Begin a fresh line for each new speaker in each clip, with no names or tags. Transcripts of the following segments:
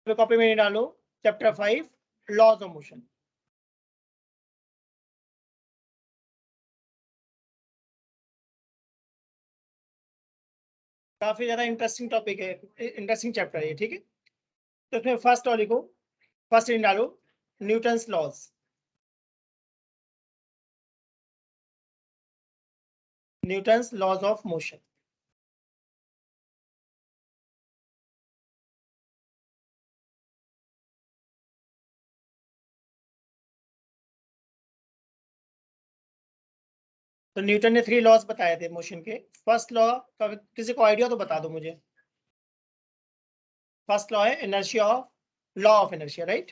तो कॉपी में डालो चैप्टर 5 लॉज ऑफ मोशन। काफी ज्यादा इंटरेस्टिंग टॉपिक है, इंटरेस्टिंग चैप्टर है, ठीक है। तो इसमें फर्स्ट और लिखो, फर्स्ट इन डालो Newton's laws. Newton's laws of motion. तो न्यूटन ने 3 लॉज बताए थे मोशन के। फर्स्ट लॉ का किसी को आइडिया तो बता दो मुझे। फर्स्ट लॉ है inertia of, law of inertia, right.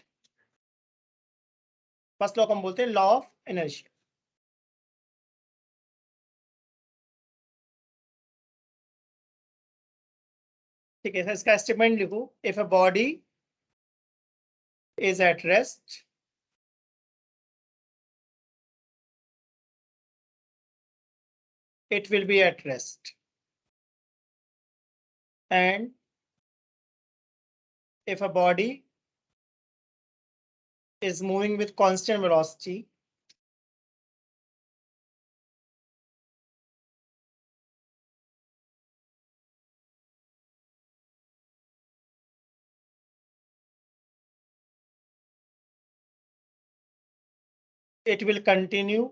First law को हम बोलते हैं लॉ ऑफ इनर्शिया। ठीक है, इसका स्टेटमेंट लिखो। If a body is at rest, it will be at rest, and if a body is moving with constant velocity, it will continue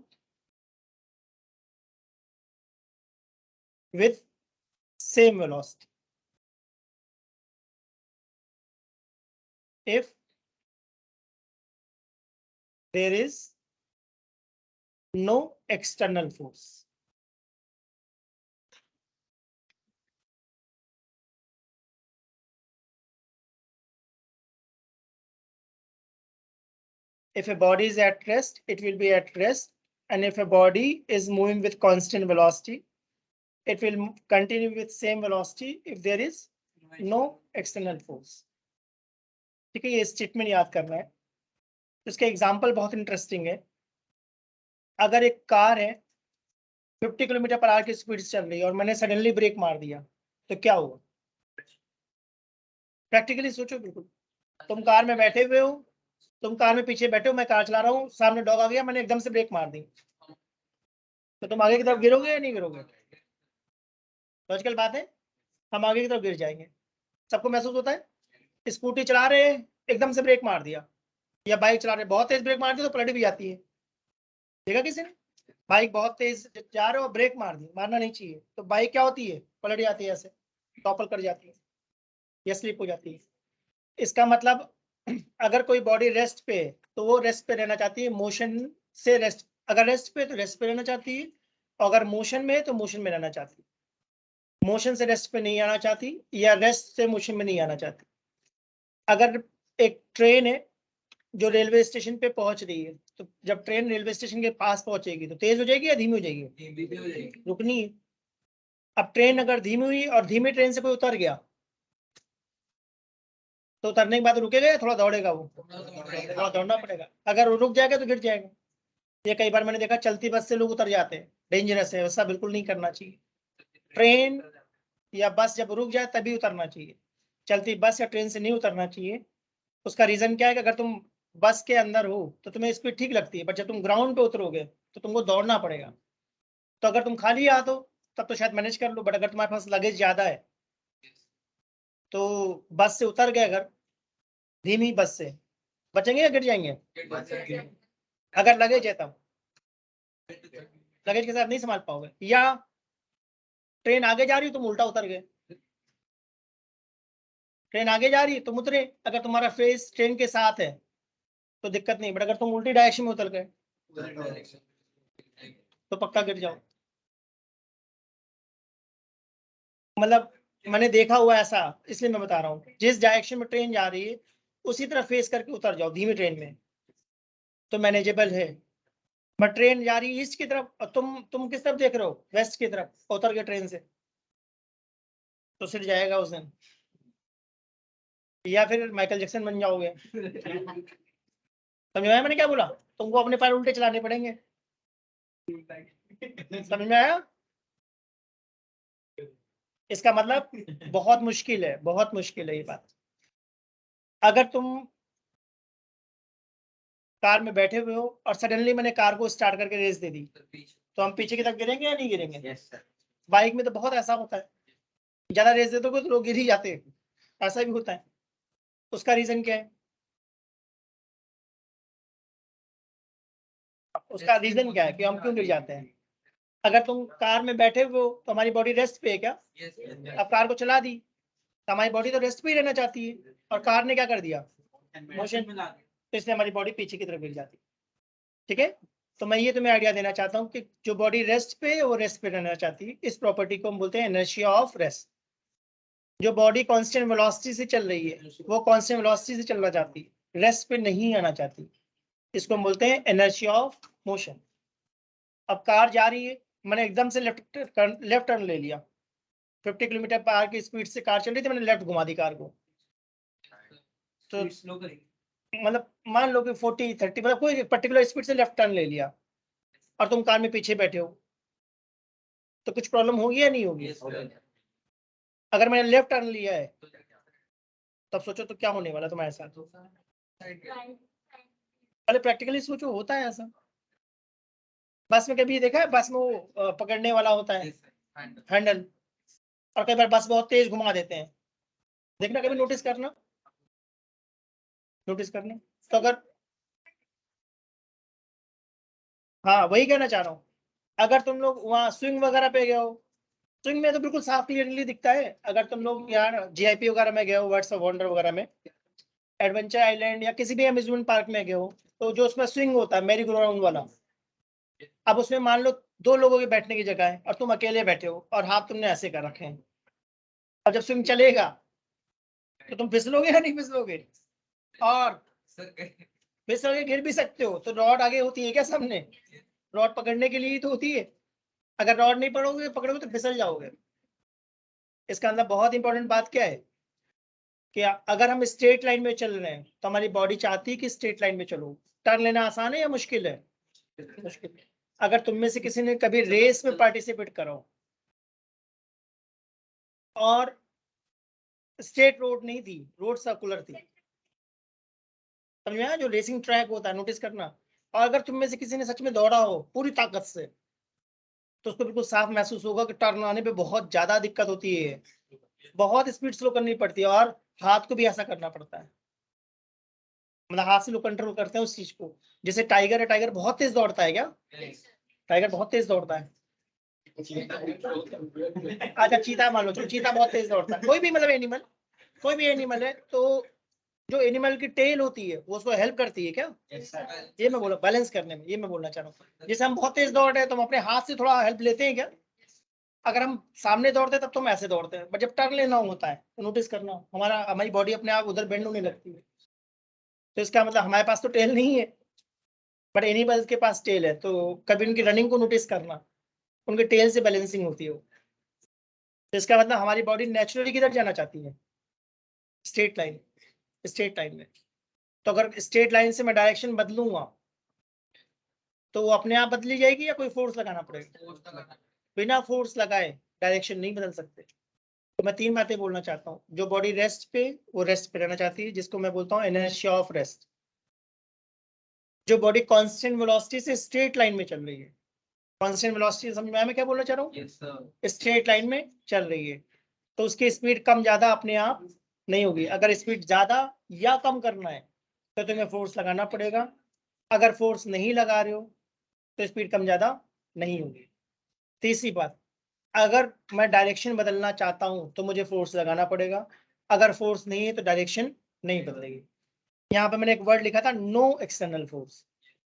with same velocity if there is no external force. If a body is at rest, it will be at rest, and if a body is moving with constant velocity, it will continue with same velocity if there is no external force. ठीक है, ये statement याद करना है। इसका example बहुत interesting है। अगर एक कार है 50 किलोमीटर पर आवर की स्पीड से चल रही है और मैंने सडनली ब्रेक मार दिया तो क्या होगा? प्रैक्टिकली सोचो। बिल्कुल, तुम कार में बैठे हुए हो, तुम कार में पीछे बैठे हो, मैं कार चला रहा हूँ, सामने डॉग आ गया, मैंने एकदम से ब्रेक मार दी, तो तुम आगे की तरफ गिरोगे या नहीं गिरोगे? लॉजिकल बात है, हम आगे की तरफ गिर जाएंगे। सबको महसूस होता है। स्कूटी चला रहे एकदम से ब्रेक मार दिया, या बाइक चला रहे बहुत तेज ब्रेक मार दी तो पलट भी जाती है। देखा किसी ने? बाइक बहुत तेज जा रहे हो, ब्रेक मार दी, मारना नहीं चाहिए, तो बाइक क्या होती है? पलट जाती है, ऐसे टॉपल कर जाती है या स्लिप हो जाती है। इसका मतलब अगर कोई बॉडी रेस्ट पे है तो वो रेस्ट पे रहना चाहती है, मोशन से रेस्ट, अगर रेस्ट पे तो रेस्ट पे रहना चाहती है, और अगर मोशन में है तो मोशन में रहना चाहती है। मोशन से रेस्ट पे नहीं आना चाहती, या रेस्ट से मोशन में नहीं आना चाहती। अगर एक ट्रेन है जो रेलवे स्टेशन पे पहुंच रही है, तो जब ट्रेन रेलवे स्टेशन के पास पहुंचेगी तो तेज हो जाएगी या धीमी हो जाएगी? रुकनी है। अब ट्रेन अगर धीमी हुई और धीमी ट्रेन से कोई उतर गया तो उतरने के बाद रुकेगा या थोड़ा दौड़ेगा? वो थोड़ा दौड़ना पड़ेगा। अगर वो रुक जाएगा तो गिर जाएगा। ये कई बार मैंने देखा, चलती बस से लोग उतर जाते हैं, डेंजरस है, वैसा बिल्कुल नहीं करना चाहिए। ट्रेन या बस जब रुक जाए तभी उतरना चाहिए, चलती बस या ट्रेन से नहीं उतरना चाहिए। उसका रीजन क्या है कि अगर तुम बस के अंदर हो तो तुम्हें स्पीड ठीक लगती है, बट जब तुम ग्राउंड पे उतरोगे तो तुमको दौड़ना पड़ेगा। तो अगर तुम खाली हाथ हो तब तो शायद मैनेज कर लो, बट अगर तुम्हारे पास लगेज ज्यादा है तो बस से उतर गए अगर, धीमी बस से, बचेंगे या गिर जाएंगे? अगर लगेज है तब लगेज के साथ नहीं संभाल पाओगे। या ट्रेन आगे जा रही हो तुम उल्टा उतर गए, ट्रेन आगे जा रही है तुम उतरे, अगर तुम्हारा फेस ट्रेन के साथ है तो दिक्कत नहीं, बट अगर तुम उल्टी डायरेक्शन में उतर गए तो पक्का गिर जाओ। मतलब मैंने देखा हुआ ऐसा, इसलिए मैं बता रहा हूँ। जिस डायरेक्शन में ट्रेन जा रही है उसी तरह फेस करके उतर जाओ धीमी ट्रेन में, तो मैनेजेबल है। बट ट्रेन जा रही है ईस्ट की तरफ और तुम किस तरफ देख रहे हो? वेस्ट की तरफ, उतर गए ट्रेन से तो सिर जाएगा उस दिन, या फिर माइकल जैक्सन बन जाओगे। समझ में आया मैंने क्या बोला? तुमको अपने पैर उल्टे चलाने पड़ेंगे। समझ में आया? इसका मतलब बहुत मुश्किल है, बहुत मुश्किल है ये बात। अगर तुम कार में बैठे हुए हो और सडनली मैंने कार को स्टार्ट करके रेस दे दी, तो हम पीछे की तरफ गिरेंगे या नहीं गिरेंगे?
Yes sir.
बाइक में तो बहुत ऐसा होता है, ज्यादा रेस दे दोगे तो लोग गिर ही जाते हैं, ऐसा भी होता है। उसका रीजन क्या है? उसका रीजन क्या है कि हम क्यों गिर जाते हैं? अगर तुम कार में बैठे हुए हो तो हमारी बॉडी रेस्ट पे है क्या? अब कार को चला दी तो हमारी बॉडी तो रेस्ट पे ही रहना चाहती है, और कार ने क्या कर दिया? मोशन, तो इसलिए हमारी बॉडी पीछे की तरफ गिर जाती है। ठीक है, तो मैं ये तुम्हें आइडिया देना चाहता हूँ कि जो बॉडी रेस्ट पे है वो रेस्ट पे रहना चाहती है, इस प्रॉपर्टी को हम बोलते हैं इनर्शिया ऑफ रेस्ट। जो बॉडी कांस्टेंट वेलोसिटी से चल रही है वो कांस्टेंट वेलोसिटी से चलना चाहती है, रेस्ट पे नहीं आना चाहती, इसको हम बोलते हैं इनर्शिया ऑफ मोशन। अब कार जा रही है, मैंने एकदम से लेफ्ट टर्न ले लिया, 50 किलोमीटर पर आवर की स्पीड से कार चल रही थी, मैंने लेफ्ट घुमा दी कार को, तो मतलब मान लो कि 40-30 मतलब कोई पर्टिकुलर स्पीड से लेफ्ट टर्न ले लिया, और तुम कार में पीछे बैठे हो, तो कुछ प्रॉब्लम होगी या नहीं होगी? अगर मैंने लेफ्ट टर्न लिया है तब सोचो तो क्या होने वाला तुम्हारे साथ? पहले प्रैक्टिकली सोचो, होता है ऐसा? बस में कभी देखा है? बस में वो पकड़ने वाला होता है हैंडल, और कई बार बस बहुत तेज घुमा देते हैं, देखना, कभी नोटिस करना, तो अगर, हाँ वही कहना चाह रहा हूँ, अगर तुम लोग वहाँ स्विंग वगैरह पे गए हो, स्विंग में तो बिल्कुल साफ क्लियरली दिखता है। अगर तुम लोग यार जीआईपी वगैरह में गए हो, वर्ड्स ऑफ वंडर वगैरह में, एडवेंचर आइलैंड या किसी भी अम्यूजमेंट पार्क में गए हो, तो जो उसमें स्विंग होता है मेरी गो राउंड वाला, अब उसमें मान लो 2 लोगों के बैठने की जगह है और तुम अकेले बैठे हो और हाथ तुमने ऐसे कर रखे हैं, और जब स्विंग चलेगा तो तुम फिसलोगे या नहीं फिसलोगे? और फिसलोगे, गिर भी सकते हो, तो रॉड आगे होती है क्या सामने? रॉड पकड़ने के लिए ही तो होती है, अगर रॉड नहीं पकड़ोगे तो फिसल जाओगे। इसका अंदर बहुत इंपॉर्टेंट बात क्या है कि अगर हम स्ट्रेट लाइन में चल रहे हैं तो हमारी बॉडी चाहती है कि स्ट्रेट लाइन में चलो। टर्न लेना आसान है या मुश्किल है? मुश्किल। अगर तुम में से किसी ने कभी रेस में पार्टिसिपेट करो और स्ट्रेट रोड नहीं थी, रोड सर्कुलर थी, समझ में? जो रेसिंग ट्रैक होता है, नोटिस करना, और अगर तुम में से किसी ने सच में दौड़ा हो पूरी ताकत से, तो उसको बिल्कुल साफ महसूस होगा कि टर्न आने पे बहुत ज्यादा दिक्कत होती है, बहुत स्पीड स्लो करनी पड़ती है, और हाथ को भी ऐसा करना पड़ता है, मतलब हाथ से लोग कंट्रोल करते हैं उस चीज को। जैसे टाइगर है, टाइगर बहुत तेज दौड़ता है क्या? टाइगर बहुत तेज दौड़ता है। अच्छा चीता मान लो, चलो चीता बहुत तेज दौड़ता है, कोई भी मतलब एनिमल, कोई भी एनिमल है, तो जो एनिमल की टेल होती है वो उसको हेल्प करती है क्या? ये मैं बोला बैलेंस करने में, ये मैं बोलना चाह रहा हूँ। जैसे हम बहुत तेज दौड़ रहे हैं तो हम अपने हाथ से थोड़ा हेल्प लेते हैं क्या? अगर हम सामने दौड़ते हैं तब तो हम ऐसे दौड़ते हैं, बट जब टर्न लेना होता है तो नोटिस करना, हमारी बॉडी अपने आप उधर बेंड होने लगती है, तो इसका मतलब हमारे पास तो टेल नहीं है, बट एनिमल्स के पास टेल है, तो कभी उनकी रनिंग को नोटिस करना, उनके टेल से बैलेंसिंग होती है वो। तो इसका मतलब हमारी बॉडी नेचुरली किधर जाना चाहती है? स्ट्रेट लाइन, स्ट्रेट लाइन में। तो अगर स्ट्रेट लाइन से मैं डायरेक्शन बदलूंगा तो वो अपने आप बदली जाएगी या कोई फोर्स लगाना पड़ेगा? बिना फोर्स लगाए डायरेक्शन नहीं बदल सकते। तो मैं 3 बातें बोलना चाहता हूँ। जो बॉडी रेस्ट पे, वो रेस्ट पे रहना चाहती है, जिसको मैं बोलता हूँ इनर्शिया ऑफ रेस्ट। जो बॉडी कांस्टेंट वेलोसिटी से स्ट्रेट लाइन में चल रही है, कांस्टेंट वेलोसिटी समझ में आया मैं क्या बोलना चाह रहा हूँ? स्ट्रेट लाइन में चल रही है, तो उसकी स्पीड कम ज्यादा अपने आप नहीं होगी। अगर स्पीड ज्यादा या कम करना है तो तुम्हें फोर्स लगाना पड़ेगा, अगर फोर्स नहीं लगा रहे हो तो स्पीड कम ज्यादा नहीं होगी। तीसरी बात, अगर मैं डायरेक्शन बदलना चाहता हूं तो मुझे फोर्स लगाना पड़ेगा, अगर फोर्स नहीं है तो डायरेक्शन नहीं बदलेगी। यहाँ पे मैंने एक वर्ड लिखा था नो एक्सटर्नल फोर्स,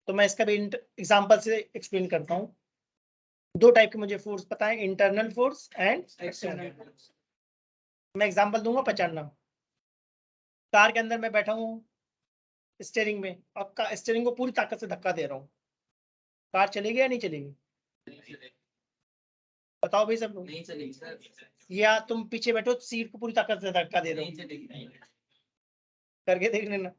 तो मैं इसका भी एग्जांपल से एक्सप्लेन करता हूँ। 2 टाइप के मुझे फोर्स पता है, internal force and external force. मैं एग्जांपल दूंगा, पहचानना। कार के अंदर मैं बैठा हूँ स्टीयरिंग में, और स्टीयरिंग को पूरी ताकत से धक्का दे रहा हूँ, कार चलेगी या नहीं चलेगी? बताओ भाई सब लोग।
नहीं चलेगी सर।
या तुम पीछे बैठो, सीट को पूरी ताकत से धक्का दे रहे हो, करके देख लेना।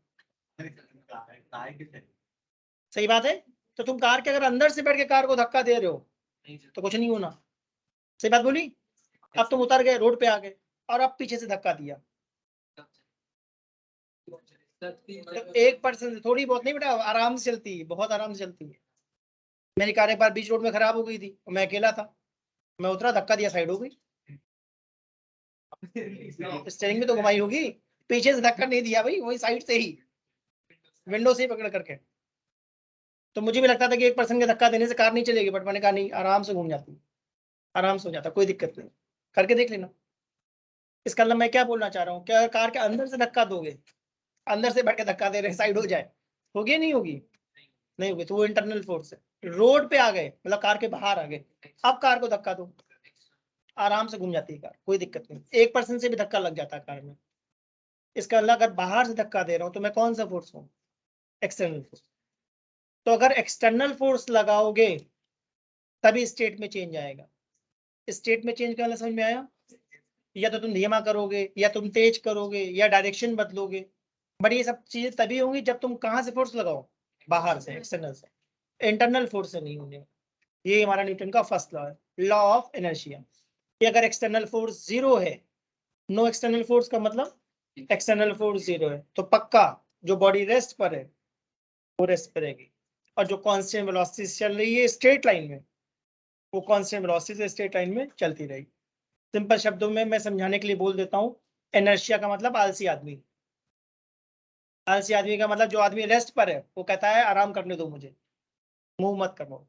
सही बात है। तो तुम कार के अगर अंदर से बैठ के कार को धक्का दे रहे हो तो कुछ नहीं होना। सही बात बोली? अब तुम उतर गए, रोड पे आ गए, और अब पीछे से धक्का दिया, तो 1% थोड़ी बहुत नहीं बेटा, आराम से चलती है, बहुत आराम से चलती है। मेरी कार एक बार बीच रोड में खराब हो गई थी, मैं अकेला था, मैं उतरा, धक्का दिया, साइड हो गई। स्टेयरिंग में तो घुमाई होगी, पीछे से धक्का नहीं दिया भाई, वही साइड से ही, विंडो से ही पकड़ करके। तो मुझे भी लगता था कि 1% के धक्का देने से कार नहीं चलेगी, बट मैंने कहा नहीं, आराम से घूम जाती, आराम से हो जाता, कोई दिक्कत नहीं, करके देख लेना। इसका मतलब मैं क्या बोलना चाह रहा हूँ, क्या कार के अंदर से धक्का दोगे, अंदर से बैठ के धक्का दे रहे, साइड हो जाए, होगी नहीं होगी? नहीं होगी, तो वो इंटरनल फोर्स है। रोड पे आ गए मतलब कार के बाहर आ गए, अब कार को धक्का दो, आराम से घूम जाती है कार, कोई दिक्कत नहीं। 1% से भी धक्का लग जाता है कार में। इसका मतलब अगर बाहर से धक्का दे रहा हूँ तो मैं कौन सा फोर्स हूँ? External force. तो अगर एक्सटर्नल फोर्स लगाओगे तभी स्टेट में चेंज आएगा। स्टेट में चेंज करना समझ में आया? या तो तुम धीमा करोगे, या तुम तेज करोगे, या डायरेक्शन बदलोगे, बट ये सब चीजें तभी होंगी जब तुम कहाँ से फोर्स लगाओ, बाहर से, एक्सटर्नल से, इंटरनल फोर्स से नहीं होंगे। ये हमारा न्यूटन का फर्स्ट लॉ है, लॉ ऑफ इनर्शिया, कि अगर एक्सटर्नल फोर्स जीरो है, नो एक्सटर्नल फोर्स का मतलब एक्सटर्नल फोर्स जीरो है, तो पक्का जो बॉडी रेस्ट पर है वो रेस्ट पर रहेगी, और जो कांस्टेंट वेलोसिटी से चल रही है स्ट्रेट लाइन में, वो कांस्टेंट वेलोसिटी से स्ट्रेट लाइन में चलती रहेगी। सिंपल शब्दों में मैं समझाने के लिए बोल देता हूँ, इनर्शिया का मतलब आलसी आदमी। आलसी आदमी का मतलब जो आदमी रेस्ट पर है, वो कहता है आराम करने दो मुझे, मूव मत करो।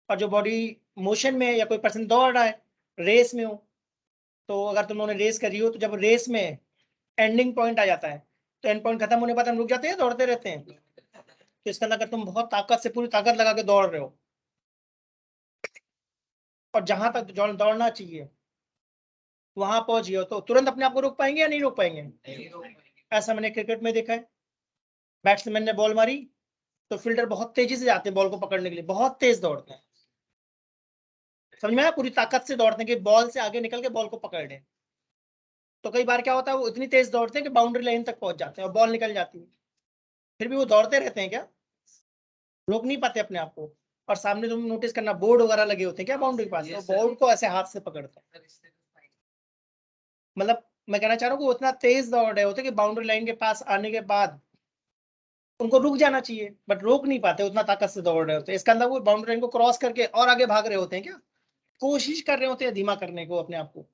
और जो बॉडी मोशन में है, या कोई पर्सन दौड़ रहा है, रेस में हो, तो अगर तुमने रेस करी हो, तो जब रेस में एंडिंग पॉइंट आ जाता है, तो एंड पॉइंट खत्म होने के बाद हम रुक जाते हैं, दौड़ते रहते हैं। तो इसका मतलब अगर तुम बहुत ताकत से, पूरी ताकत लगा के दौड़ रहे हो, और जहां तक दौड़ना चाहिए वहां पहुंच गए हो, तो तुरंत अपने आप को रोक पाएंगे या नहीं रोक पाएंगे? ऐसा मैंने क्रिकेट में देखा है, बैट्समैन ने बॉल मारी, तो फील्डर बहुत तेजी से जाते हैं बॉल को पकड़ने के लिए, बहुत तेज दौड़ते हैं, समझ में आया? पूरी ताकत से दौड़ते हैं कि बॉल से आगे निकल के बॉल को पकड़ लें। तो कई बार क्या होता है, वो इतनी तेज दौड़ते हैं कि बाउंड्री लाइन तक पहुंच जाते हैं और बॉल निकल जाती है, फिर भी वो दौड़ते रहते हैं, क्या रोक नहीं पाते अपने आप को? और सामने तुम नोटिस करना, बोर्ड वगैरह लगे होते हैं क्या बाउंड्री के पास, तो बोर्ड को ऐसे हाथ से पकड़ते हैं। मतलब मैं कहना चाह रहा हूँ कि वो इतना तेज दौड़ रहे होते हैं कि बाउंड्री लाइन के पास आने के बाद उनको रुक जाना चाहिए, बट रोक नहीं पाते, उतना ताकत से दौड़ रहे होते हैं। इसका अंदर वो बाउंड्री लाइन को क्रॉस करके और आगे भाग रहे होते हैं, क्या कोशिश कर रहे होते हैं धीमा करने को अपने आप को,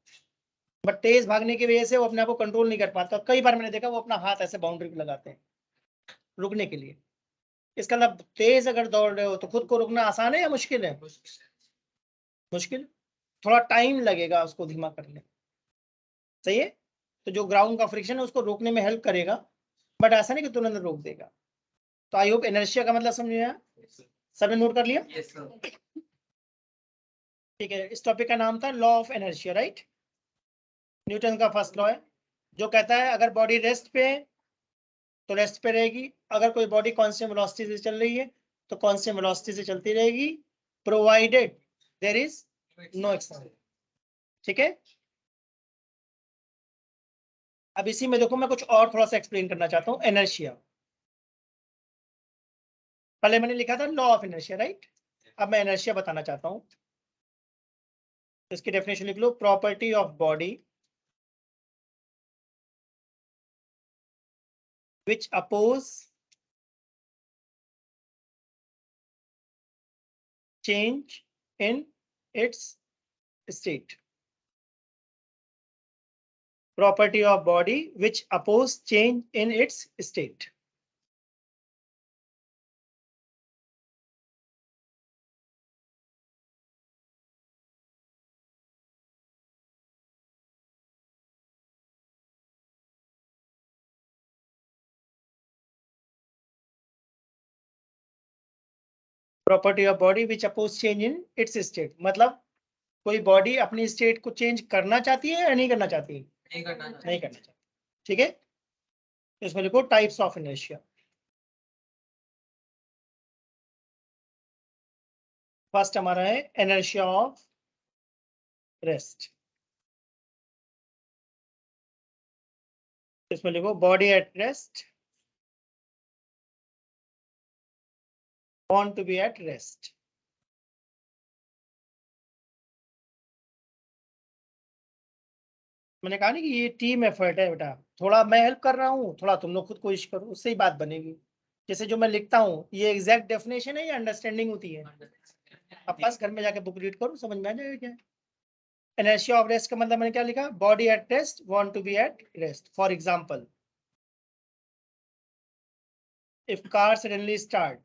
बट तेज भागने की वजह से वो अपने आप को कंट्रोल नहीं कर पाता। कई बार मैंने देखा वो अपना हाथ ऐसे बाउंड्री पे लगाते हैं रुकने के लिए। इसका मतलब तेज अगर दौड़ रहे हो तो खुद को रुकना आसान है या मुश्किल है? मुश्किल, थोड़ा टाइम लगेगा उसको धीमा करने में। सही है? तो जो ग्राउंड का फ्रिक्शन है उसको रोकने में हेल्प करेगा, बट ऐसा नहीं कि तुरंत रोक देगा। तो आई होप इनर्शिया का मतलब समझ में आया, सबने नोट कर लिया? ठीक है, इस टॉपिक का नाम था law of inertia, right? Newton का फर्स्ट लॉ है, जो कहता है अगर बॉडी रेस्ट पे है तो रेस्ट पे रहेगी, अगर कोई बॉडी कांस्टेंट वेलोसिटी से चल रही है तो कांस्टेंट वेलोसिटी से चलती रहेगी, provided there is no external. ठीक है, अब इसी में देखो मैं कुछ और थोड़ा सा एक्सप्लेन करना चाहता हूँ इनर्शिया। पहले मैंने लिखा था लॉ ऑफ इनर्शिया, राइट? अब मैं इनर्शिया बताना चाहता हूँ। इसकी डेफिनेशन लिख लो, property of body which oppose change in its state. Property of body which oppose change in its state. Property of body which oppose change in its state, मतलब कोई बॉडी अपनी स्टेट को चेंज करना चाहती है या नहीं करना चाहती है? नहीं करना चाहती। ठीक है, इसमें लिखो टाइप्स ऑफ इनर्शिया। फर्स्ट हमारा है इनर्शिया ऑफ रेस्ट। इसमें लिखो body at rest, want to be at rest. मैंने कहा नहीं कि ये टीम एफर्ट है बेटा, थोड़ा मैं हेल्प कर रहा हूँ, थोड़ा तुम लोग खुद कोशिश करो, उससे ही बात बनेगी। जैसे जो मैं लिखता हूँ ये एग्जैक्ट डेफिनेशन है या अंडरस्टैंडिंग होती है? अब बस घर में जाके बुक रीड करो, समझ में आ जाएगा क्या। इनर्शिया ऑफ रेस्ट का मतलब मैंने क्या लिखा? Body at rest, want to be at rest. For example, if car suddenly start,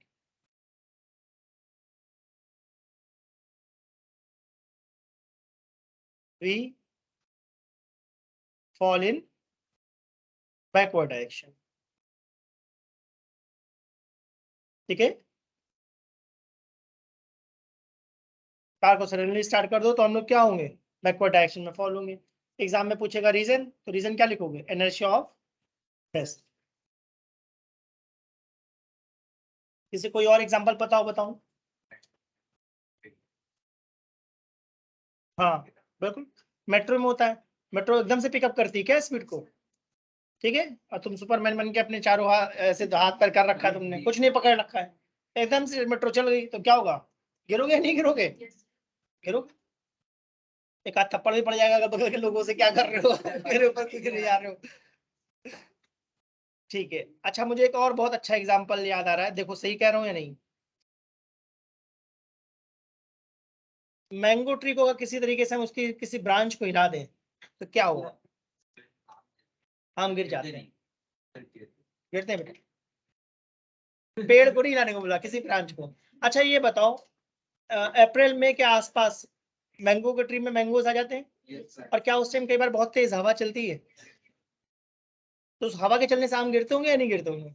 we fall in backward direction. ठीक है, कार को सडनली स्टार्ट कर दो तो हम लोग क्या होंगे? बैकवर्ड डायरेक्शन में फॉल होंगे। एग्जाम में पूछेगा रीजन, तो रीजन क्या लिखोगे? Inertia of rest. किसी कोई और एग्जांपल पता हो बताओ। हाँ बिल्कुल, मेट्रो में होता है। मेट्रो एकदम से पिकअप करती है क्या स्पीड को? ठीक है, और तुम सुपरमैन बन के अपने चारों हाथ ऐसे हाथ पर कर रखा है, तुमने कुछ नहीं पकड़ रखा है, एकदम से मेट्रो चल गई तो क्या होगा? गिरोगे नहीं गिरोगे? गिरोगे। एक आध थप्पड़ भी पड़ जाएगा अगर बगल के लोगों से, क्या कर रहे हो मेरे ऊपर क्यों गिरे जा रहे हो। ठीक है, अच्छा मुझे एक और बहुत अच्छा एग्जांपल याद आ रहा है, देखो सही कह रहा हूँ या नहीं। मैंगो ट्री को अगर किसी तरीके से हम उसकी किसी ब्रांच को हिला दें तो क्या होगा? आम गिर जाते हैं, गिरते हैं बेटा। पेड़ को नहीं हिलाने को बोला, किसी ब्रांच को। अच्छा ये बताओ, अप्रैल मई के आसपास मैंगो के ट्री में मैंगोज आ जाते हैं, और क्या उस टाइम कई बार बहुत तेज हवा चलती है, तो उस हवा के चलने से आम गिरते होंगे या नहीं गिरते होंगे?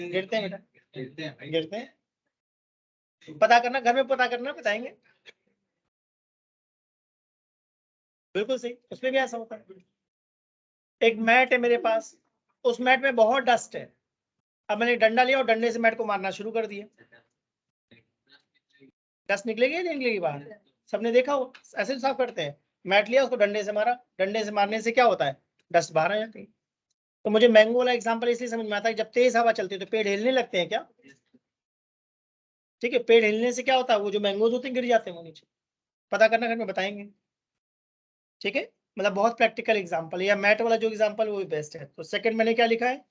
गिरते हैं बेटा, गिरते हैं। पता करना, घर में पता करना, बताएंगे। बिल्कुल सही, उसमें भी ऐसा होता है। एक मैट है मेरे पास, उस मैट में बहुत डस्ट है, अब मैंने एक डंडा लिया और डंडे से मैट को मारना शुरू कर दिया, डस्ट निकलेगी या नहीं निकलेगी बाहर? सबने देखा हो, ऐसे तो साफ करते हैं। मैट लिया, उसको डंडे से मारा, डंडे से मारने से क्या होता है? डस्ट बाहर आ जाती है। तो मुझे मैंगो वाला एग्जांपल इसलिए समझ में आता है, जब तेज हवा चलती है तो पेड़ हिलने लगते हैं क्या? ठीक है, पेड़ हिलने से क्या होता है? वो जो मैंगोज होते हैं गिर जाते हैं वो नीचे। पता करना, घर में बताएंगे। ठीक है, मतलब बहुत प्रैक्टिकल एग्जांपल है, या मैट वाला जो एग्जांपल वो भी बेस्ट है। तो सेकंड मैंने क्या लिखा है?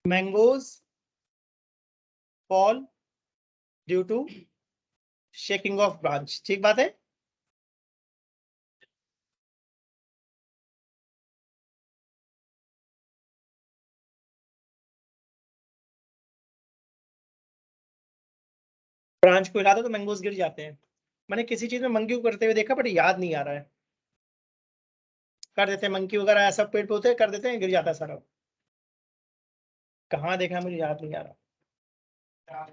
Mangoes fall due to shaking of branch. ठीक बात है। ब्रांच को हिला दो तो मैंगोज गिर जाते हैं। मैंने किसी चीज में मंकी को करते हुए देखा, बट याद नहीं आ रहा है। कर देते हैं मंकी वगैरह, ऐसा पेड़ पे होते हैं, कर देते हैं, गिर जाता है सारा। कहाँ देखा मुझे याद नहीं आ रहा,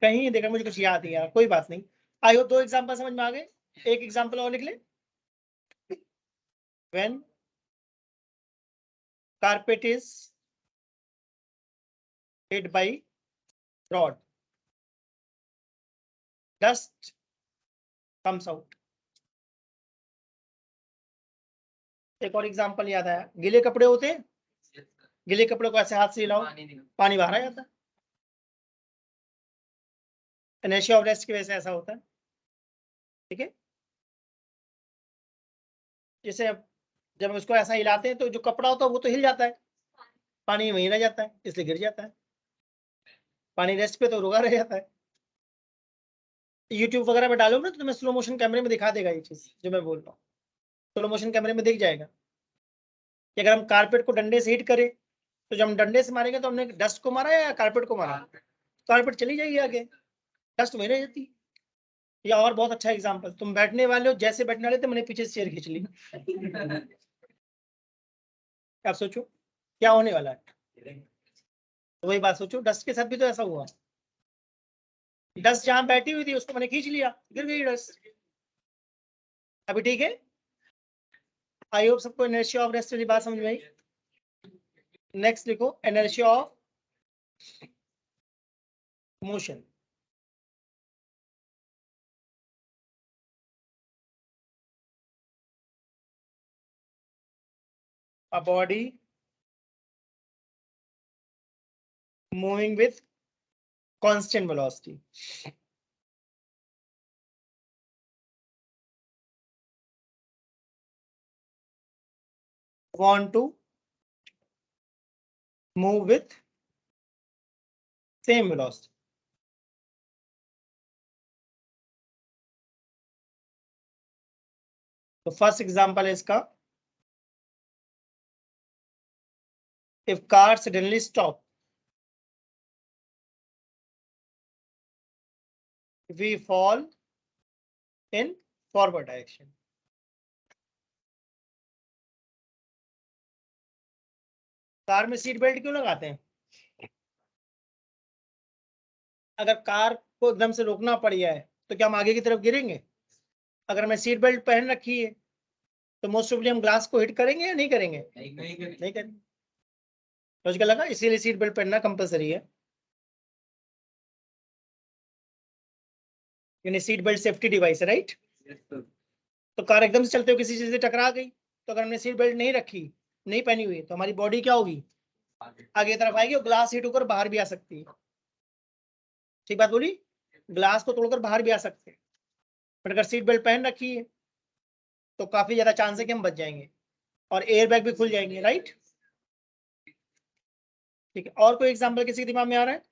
कहीं देखा मुझे कुछ याद नहीं आ रहा, कोई बात नहीं। आई होप दो एग्जांपल समझ में आ गए। एक एग्जांपल और लिख ले। When carpet is hit by rod, dust comes out। एक और एग्जांपल याद आया, गीले कपड़े होते हैं, गीले कपड़े को ऐसे हाथ से हिलाओ, पानी बाहर आ जाता है। इनर्शिया ऑफ रेस्ट की वजह से ऐसा होता है। ठीक है, जैसे अब जब उसको ऐसा हिलाते हैं तो जो कपड़ा होता है वो तो हिल जाता है, पानी वहीं रह जाता है, इसलिए गिर जाता है। पानी रेस्ट पे तो रुका रह जाता है। यूट्यूब वगैरह में डालो ना तो तुम्हें स्लो मोशन कैमरे में दिखा देगा ये चीज जो मैं बोल रहा हूँ, स्लो मोशन कैमरे में दिख जाएगा कि अगर हम कारपेट को डंडे से हिट करें, तो जब हम डंडे से मारेंगे तो हमने डस्ट को मारा या कारपेट को मारा? कारपेट चली जाएगी आगे, डस्ट वहीं रह जाती। या और बहुत अच्छा एग्जांपल, तुम बैठने वाले हो, जैसे बैठने वाले थे मैंने पीछे से चेयर खींच ली। आप सोचो क्या होने वाला है। तो वही बात सोचो, डस्ट के साथ भी तो ऐसा हुआ, डस्ट जहां बैठी हुई थी उसको मैंने खींच लिया, गिर गई डस्ट। अभी ठीक है, आई होप सबको इनर्शिया ऑफ रेस्ट वाली बात समझ में आई। नेक्स्ट लिखो, inertia of motion. a body moving with constant velocity। want to move with same velocity. तो फर्स्ट एग्जांपल है इसका, if car suddenly stop, we fall in forward direction. Car में seat belt क्यों लगाते हैं? अगर कार को एकदम से रोकना पड़ जाए तो क्या हम आगे की तरफ गिरेंगे? अगर मैं सीट बेल्ट पहन रखी है तो मोस्ट ऑफली हम ग्लास को हिट करेंगे या नहीं करेंगे? नहीं करेंगे। लॉजिकल लगा? इसीलिए सीट बेल्ट पहनना कंपलसरी है। यानी सीट बेल्ट सेफ्टी डिवाइस है, राइट? तो कार एकदम से चलते हुए किसी चीज से टकरा गई तो अगर हमने सीट बेल्ट नहीं रखी, नहीं पहनी हुई, तो हमारी बॉडी क्या होगी? आगे की तरफ आएगी और ग्लास हिट होकर बाहर भी आ सकती है। ठीक बात बोली? ग्लास को तोड़कर बाहर भी आ सकते हैं। पर अगर सीट बेल्ट पहन रखी है तो काफी ज्यादा चांस है कि हम बच जाएंगे और एयर बैग भी खुल जाएंगे, राइट? ठीक है, और कोई एग्जांपल किसी के दिमाग में आ रहा है?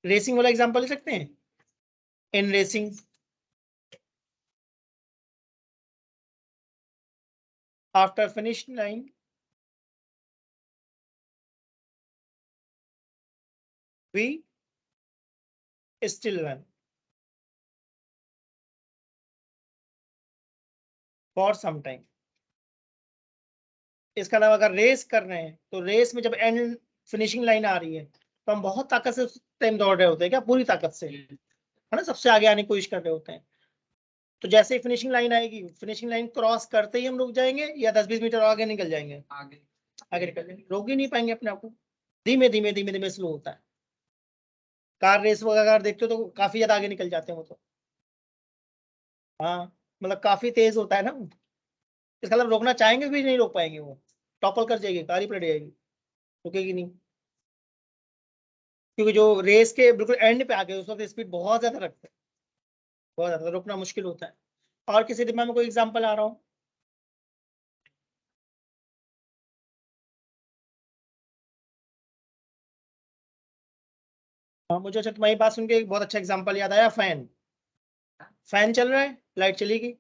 रेसिंग वाला एग्जांपल ले सकते हैं। In racing after finish line we still run for some time. इसके अलावा अगर रेस कर रहे हैं तो रेस में जब एंड फिनिशिंग लाइन आ रही है तो हम बहुत ताकत से उस टाइम दौड़ रहे होते हैं, क्या पूरी ताकत से, है ना? सबसे आगे आने की कोशिश कर रहे होते हैं। तो जैसे ही फिनिशिंग लाइन आएगी, फिनिशिंग लाइन क्रॉस करते ही हम रुक जाएंगे या 10-20 मीटर आगे निकल जाएंगे? आगे निकल जाएंगे, रोक ही नहीं पाएंगे अपने आप को। धीमे धीमे धीमे धीमे स्लो होता है। कार रेस वगैरह देखते हो तो काफी ज्यादा आगे निकल जाते हैं वो तो। हाँ, मतलब काफी तेज होता है ना। इसका मतलब रोकना चाहेंगे भी नहीं रोक पाएंगे, वो टॉपल कर जाएगी, कार ही पलट जाएगी, रुकेगी नहीं। क्योंकि जो रेस के बिल्कुल एंड पे आ गए उस वक्त स्पीड बहुत ज्यादा रखते हैं, बहुत ज्यादा, रोकना मुश्किल होता है। और किसी दिमाग में कोई एग्जांपल आ रहा हो? हाँ, मुझे अच्छा तुम्हारी बात सुन के एक बहुत अच्छा एग्जांपल याद आया। फैन, फैन चल रहा है, लाइट चली गई,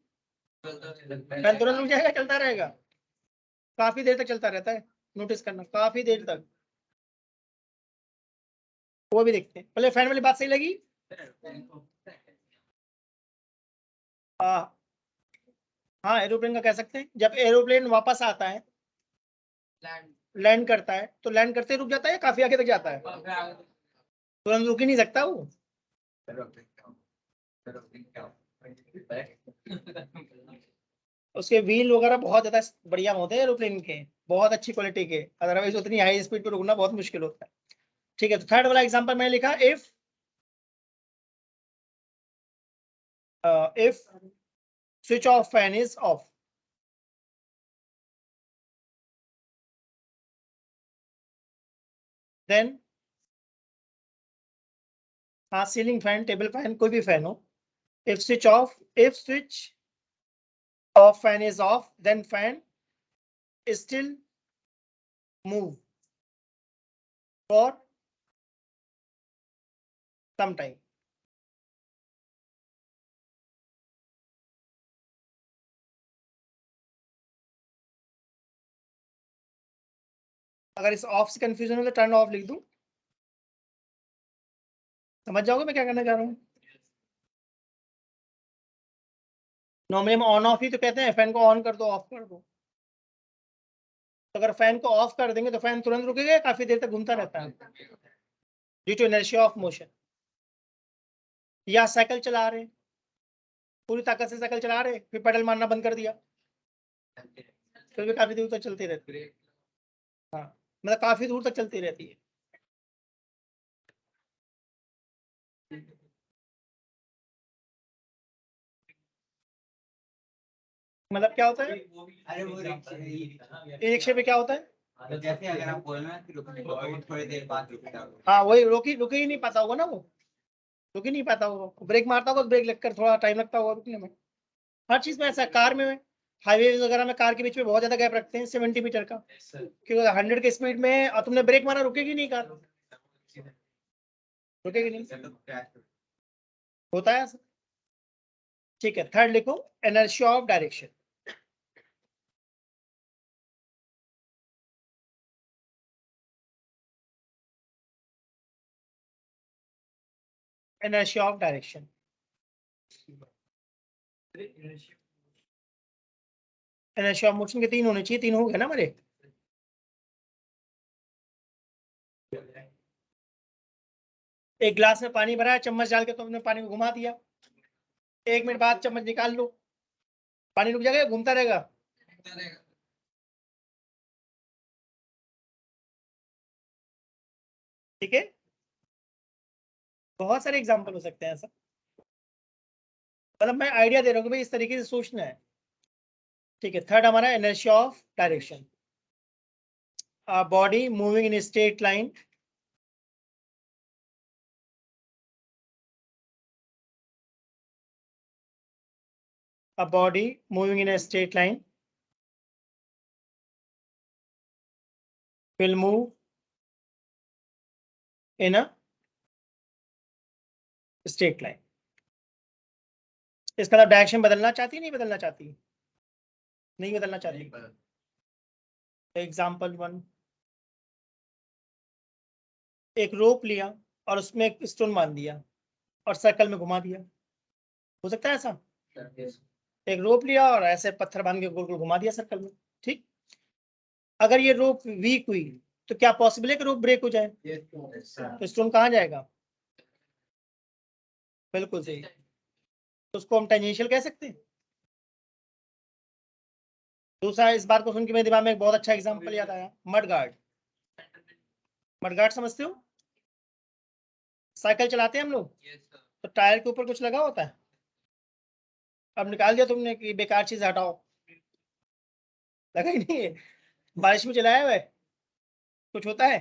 फैन तुरंत रुक जाएगा? चलता रहेगा? काफी देर तक चलता रहता है। नोटिस करना, काफी देर तक। वो भी देखते हैं। पहले फैन वाली बात सही लगी? हाँ, एरोप्लेन का कह सकते हैं। जब एरोप्लेन वापस आता है, लैंड करता है, तो लैंड करते ही रुक जाता है या काफी आगे तक जाता है? तुरंत रुक ही नहीं सकता वो। उसके व्हील वगैरह बहुत ज्यादा बढ़िया होते हैं एरोप्लेन के, बहुत अच्छी क्वालिटी के, अदरवाइज उतनी हाई स्पीड पे रुकना बहुत मुश्किल होता है। ठीक है, तो थर्ड वाला एग्जांपल मैंने लिखा, if switch off fan is off, then, हाँ, सीलिंग फैन, टेबल फैन, कोई भी फैन हो, if switch off fan is off, then fan still move for some time. अगर इस ऑफ से कंफ्यूजन हो तो टर्न ऑफ लिख दूं, समझ जाओगे मैं क्या करना चाह रहा हूँ। नॉर्मली हम ऑन ऑफ ही तो कहते हैं, फैन को ऑन कर दो, ऑफ कर दो। तो अगर फैन को ऑफ कर देंगे तो फैन तुरंत रुकेगा, काफी देर तक घूमता रहता है due to inertia of motion. या साइकिल चला रहे, पूरी ताकत से साइकिल चला रहे, फिर पेडल मारना बंद कर दिया, फिर भी काफी दूर तक चलती रहती है। हाँ, मतलब काफी दूर तक चलती रहती है। मतलब क्या होता है?
अरे वो
रिक्शे पे क्या होता है?
तो जैसे अगर आप बोलना कि रुकने थोड़ी देर बाद रुकेगा।
हाँ, वही रुके ही नहीं पाता होगा ना वो, रुक ही नहीं पाता होगा। ब्रेक मारता होगा, ब्रेक लगकर थोड़ा टाइम लगता होगा रुकने में। हर चीज में ऐसा, कार में हाईवे वगैरह में कार के बीच में बहुत ज्यादा गैप रखते हैं 70 मीटर का, क्योंकि 100 के स्पीड में और तुमने ब्रेक मारा रुकेगी नहीं कार, रुकेगी नहीं, होता है ऐसा। ठीक है, थर्ड लिखो, inertia of direction. Inertia of direction, inertia of motion के 3 होने चाहिए, 3 हो गए ना हमारे। एक ग्लास में पानी भरा है, चम्मच डाल के तुमने पानी को घुमा दिया, 1 मिनट बाद चम्मच निकाल लो, पानी रुक जाएगा, घूमता रहेगा? ठीक है, बहुत सारे एग्जाम्पल हो सकते हैं ऐसा, मतलब मैं आइडिया दे रहा हूँ कि भाई इस तरीके से सोचना है। ठीक है, थर्ड हमारा inertia of direction, body moving in straight line, a body moving in a straight line will move in a straight line। इसका मतलब डायरेक्शन बदलना चाहती है, नहीं बदलना चाहती? नहीं बदलना चाहती। एग्जाम्पल 1, एक रोप लिया और उसमें एक स्टोन बांध दिया और सर्कल में घुमा दिया, हो सकता है ऐसा? एक रोप लिया और ऐसे पत्थर बांध के गोल गोल घुमा दिया सर्कल में, ठीक। अगर ये रोप वीक हुई तो क्या पॉसिबल है कि रोप ब्रेक हो जाए? तो स्टोन कहाँ जाएगा? बिल्कुल सही, तो उसको हम टेंजेंशियल कह सकते हैं। दूसरा, इस बात को सुन के मेरे दिमाग में एक बहुत अच्छा एग्जांपल याद आया, मड गार्ड। मड गार्ड समझते हो? साइकिल चलाते हैं हम लोग, तो टायर के ऊपर कुछ लगा होता है, अब निकाल दिया तुमने कि बेकार चीज हटाओ, लगा ही नहीं है, बारिश में चलाया हुआ है, कुछ होता है?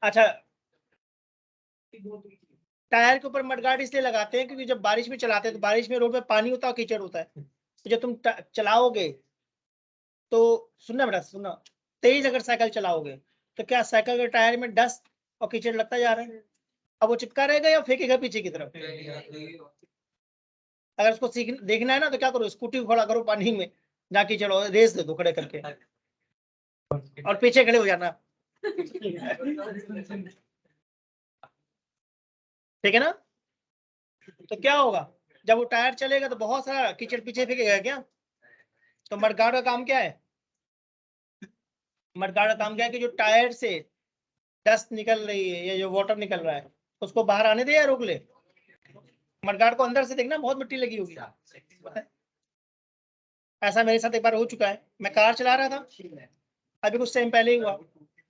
अच्छा, टायर के ऊपर मडगार्ड इसलिए लगाते हैं क्योंकि जब बारिश में चलाते हैं तो बारिश में रोड में पानी होता है, कीचड़ होता है, तो जब तुम चलाओगे तो, सुनना बेटा सुनना, तेज अगर साइकिल चलाओगे तो क्या साइकिल के टायर में डस्ट और कीचड़ लगता जा रहा है, अब वो चिपका रहेगा या फेंकेगा पीछे की तरफ? अगर उसको सीख देखना है ना तो क्या करो, स्कूटी को खड़ा करो पानी में, जाके चलो रेस दे दो खड़े करके और पीछे खड़े हो जाना, ठीक है ना? तो क्या होगा, जब वो टायर चलेगा तो बहुत सारा कीचड़ पीछे फेंकेगा क्या? तो मडगार्ड का काम क्या है? मडगार्ड का काम क्या है कि जो टायर से डस्ट निकल रही है या जो वाटर निकल रहा है उसको बाहर आने दे या रोक ले? मडगार्ड को अंदर से देखना, बहुत मिट्टी लगी होगी, ऐसा मेरे साथ एक बार हो चुका है। मैं कार चला रहा था, अभी कुछ टाइम पहले ही हुआ,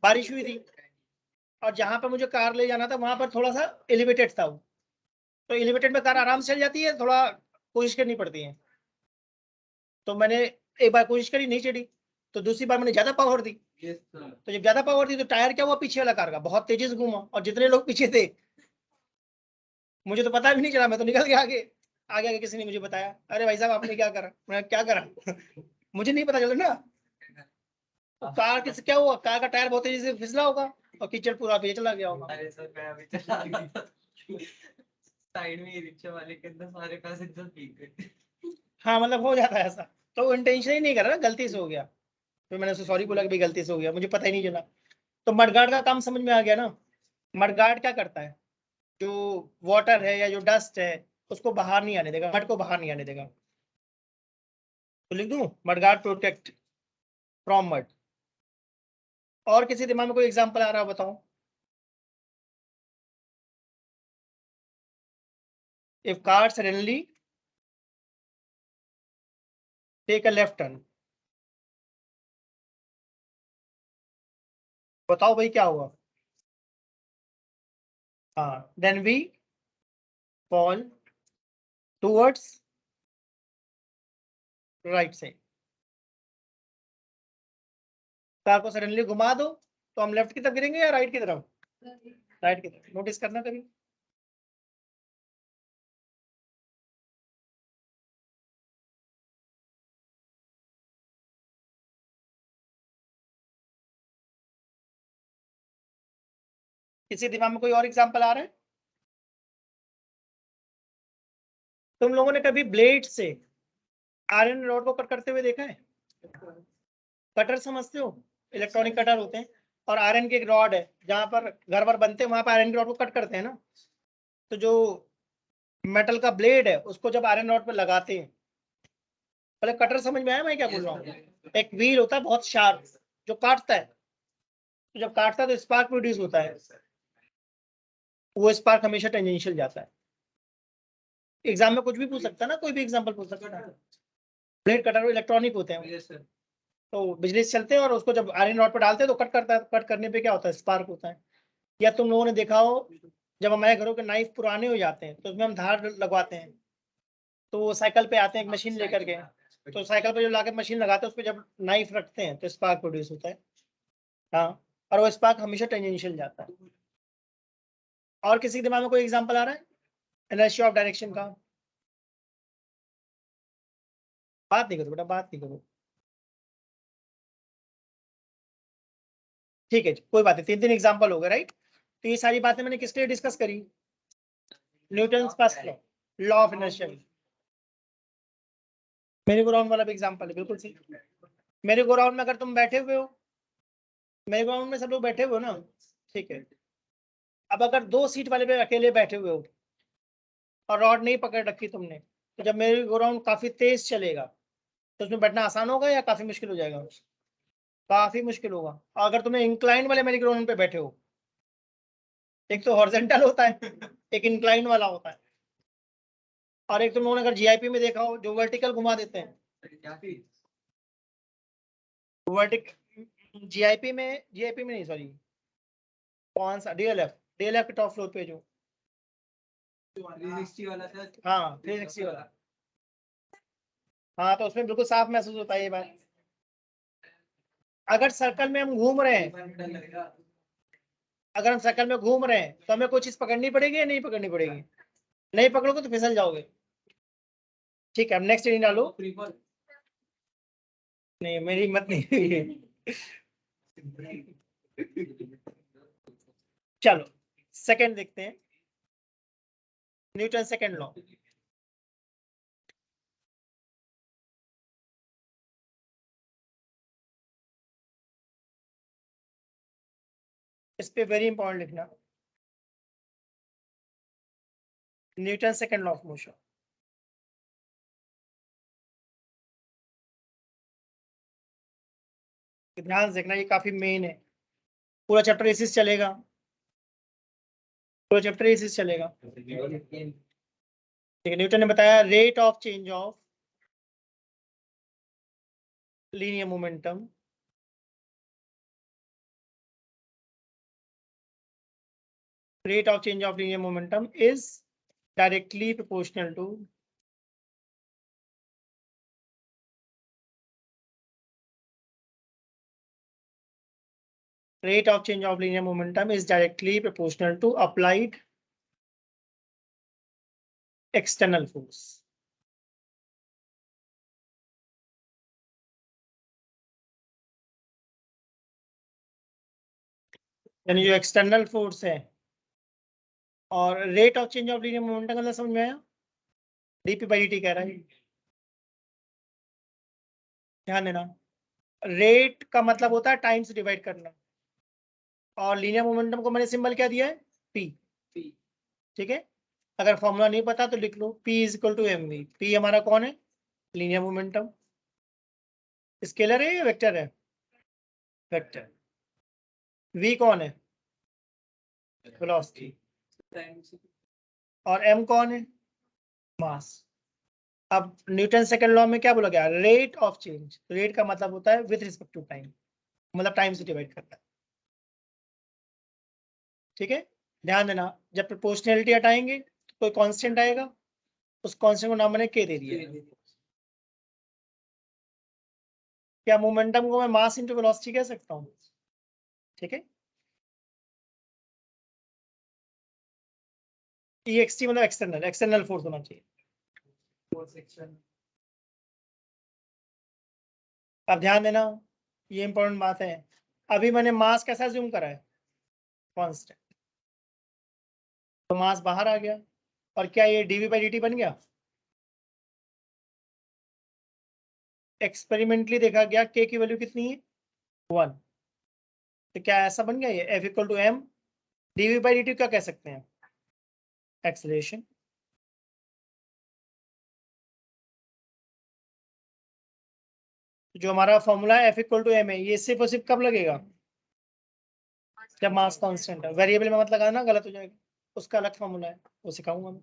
बारिश हुई थी और जहां पर मुझे कार ले जाना था वहां पर थोड़ा सा एलिवेटेड था वो, तो एलिवेटेड में कार आराम से चल जाती है, थोड़ा कोशिश करनी पड़ती है, तो मैंने एक बार कोशिश करी, नहीं चढ़ी, तो दूसरी बार मैंने ज्यादा पावर दी, तो जब ज्यादा पावर दी तो टायर क्या हुआ, पीछे वाला कार का बहुत तेजी से घूमा और जितने लोग पीछे थे मुझे तो पता भी नहीं चला, मैं तो निकल गया आगे, आगे आगे किसी ने मुझे बताया, अरे भाई साहब आपने क्या करा? मैं क्या करा? मुझे नहीं पता चला ना, तो कार किस क्या हुआ, कार का टायर बहुत तेजी से फिसला होगा और कीचड़ पूरा पीछे चला गया होगा।
अरे सर मैं अभी चला रहा था साइड में ही रिक्शा वाले के अंदर सारे पैसेंजर पी गए।
हाँ मतलब हो जाता है ऐसा, तो इंटेंशन ही नहीं कर रहा, गलती से हो गया, तो मैंने उसे सॉरी बोला कि भाई गलती से हो गया, मुझे पता ही नहीं चला। तो मडगार्ड का काम समझ में आ गया ना? मडगार्ड क्या करता है, जो वाटर है या जो डस्ट है उसको बाहर नहीं आने देगा, मड को बाहर नहीं आने देगा, तो लिख दूं मडगार्ड प्रोटेक्ट फ्रॉम मड। और किसी दिमाग में कोई एग्जांपल आ रहा है बताओ? If car suddenly take a left turn, बताओ भाई क्या हुआ? हाँ, then we fall towards right side, car को सडनली घुमा दो तो हम लेफ्ट की तरफ गिरेंगे या राइट की तरफ? राइट की तरफ, नोटिस करना कभी। किसी दिमाग में कोई और एग्जांपल आ रहा है? तुम लोगों ने कभी ब्लेड से आयरन रॉड को कट करते हुए देखा है? कटर समझते हो? इलेक्ट्रॉनिक कटर होते हैं और आयरन की एक रॉड है, जहां पर घर पर बनते हैं वहां पर आयरन की रॉड को कट करते हैं ना। तो जो मेटल का ब्लेड है उसको जब आयरन रॉड पर लगाते हैं, पहले कटर समझ में आया मैं क्या बोल रहा हूँ? एक व्हील होता है बहुत शार्प जो काटता है, तो जब काटता है तो स्पार्क प्रोड्यूस होता है, वो स्पार्क हमेशा टेंजेंशियल जाता है। एग्जाम में कुछ भी पूछ सकता है ना, कोई भी एग्जांपल पूछ सकता है। ब्लेड कटर इलेक्ट्रॉनिक होते हैं, तो बिजली से चलते हैं और उसको जब आयरन रॉड पर डालते हैं तो कट करता है, कट करने पे क्या होता है? स्पार्क होता है। या तुम लोगों ने देखा हो जब हमारे घरों के नाइफ पुराने हो जाते हैं तो उसमें हम धार लगवाते हैं, तो वो साइकिल पे आते हैं एक मशीन लेकर के, तो साइकिल पे जो लाके मशीन लगाते हैं उस पर जब नाइफ रखते हैं तो स्पार्क प्रोड्यूस होता है। हाँ, और वो स्पार्क हमेशा टेंजेंशियल जाता है। और किसी के दिमाग में कोई एग्जांपल आ रहा है इनर्शिया ऑफ डायरेक्शन का? बात नहीं करो बेटा, बात नहीं करो। ठीक है जी, कोई बात नहीं, 3 एग्जांपल हो गए, राइट? तो ये सारी बातें मैंने किसके लिए डिस्कस करी? Newton first law, law of inertia. मेरे ग्राउंड वाला भी एग्जांपल है, बिल्कुल सही। मेरे ग्राउंड में अगर तुम बैठे हुए हो, मेरे ग्राउंड में सब लोग बैठे हुए हो ना, ठीक है। अब अगर 2 सीट वाले पे अकेले बैठे हुए हो और रॉड नहीं पकड़ रखी तुमने, तो जब मेरे ग्राउंड काफी तेज चलेगा तो उसमें बैठना आसान होगा या काफी मुश्किल हो जाएगा? काफी मुश्किल होगा। और अगर तुम इंक्लाइन वाले मेरे ग्राउंड पे बैठे हो, एक तो हॉरिजॉन्टल होता है, एक इंक्लाइन वाला होता है, और एक तुम लोगों ने अगर जीआईपी में देखा हो जो वर्टिकल घुमा देते हैं। वर्टिक जीआईपी में नहीं, सॉरी, कौन सा? डीएलएफ, डीएलएफ के टॉप फ्लोर पे जो
360 वाला था।
हाँ 360 वाला, हाँ, तो उसमें बिल्कुल साफ महसूस होता है ये बात। अगर सर्कल में हम घूम रहे हैं, अगर हम सर्कल में घूम रहे हैं तो हमें कोई चीज पकड़नी पड़ेगी या नहीं पकड़नी पड़ेगी? नहीं पकड़ोगे तो फिसल जाओगे। ठीक है, अब नेक्स्ट रीडिंग डालो। नहीं, मेरी हिम्मत नहीं हुई है। चलो सेकंड देखते हैं, न्यूटन सेकंड लॉ। इस पे वेरी इंपॉर्टेंट लिखना, Newton second law of motion. ध्यान से देखना, ये काफी मेन है, पूरा चैप्टर इसी से चलेगा, पूरा चैप्टर इसी से चलेगा। ठीक है, न्यूटन ने बताया rate of change of linear momentum rate of change of linear momentum is directly proportional to rate of change of linear momentum is directly proportional to applied external force। यानी जो external force है, और rate of change of linear momentum का मतलब समझ में आया? DP by D कह रहा है, ध्यान देना। रेट का मतलब होता है टाइम से डिवाइड करना, और लीनियर मोमेंटम को मैंने सिंबल क्या दिया है? पी। ठीक है, अगर फॉर्मूला नहीं पता तो लिख लो, P is equal to M V. P हमारा कौन है? Linear momentum. स्केलर है या वेक्टर है? वेक्टर। V कौन है? वेलोसिटी। और m कौन है? मास। अब न्यूटन सेकंड लॉ में क्या बोला गया? Rate of change. रेट का मतलब होता है विथ रिस्पेक्ट टू टाइम, मतलब टाइम से डिवाइड करता है। ठीक है, ध्यान देना, जब प्रोपोर्शनैलिटी हटाएंगे तो कोई कांस्टेंट आएगा, उस कांस्टेंट को नाम मैंने k दे दिया है। क्या मोमेंटम को मैं मास इंटू वेलोसिटी कह सकता हूँ? ठीक है, ext मतलब एक्सटर्नल, एक्सटर्नल फोर्स होना चाहिए। अब ध्यान देना, ये इंपॉर्टेंट बात है। अभी मैंने मास कैसा ज्यूम करा है? कांस्टेंट। तो मास बाहर आ गया। और क्या ये dv/dt बन गया? एक्सपेरिमेंटली देखा गया k की वैल्यू कितनी है? 1। तो क्या ऐसा बन गया ये F = m dv/dt? क्या कह सकते हैं? एक्सेलरेशन। जो हमारा फॉर्मूला है F = m है, ये सिर्फ और सिर्फ कब लगेगा? जब मास कांस्टेंट है। वेरिएबल में मत लगाना, गलत हो जाएगा। उसका अलग फॉर्मूला है, वो सिखाऊंगा मैं।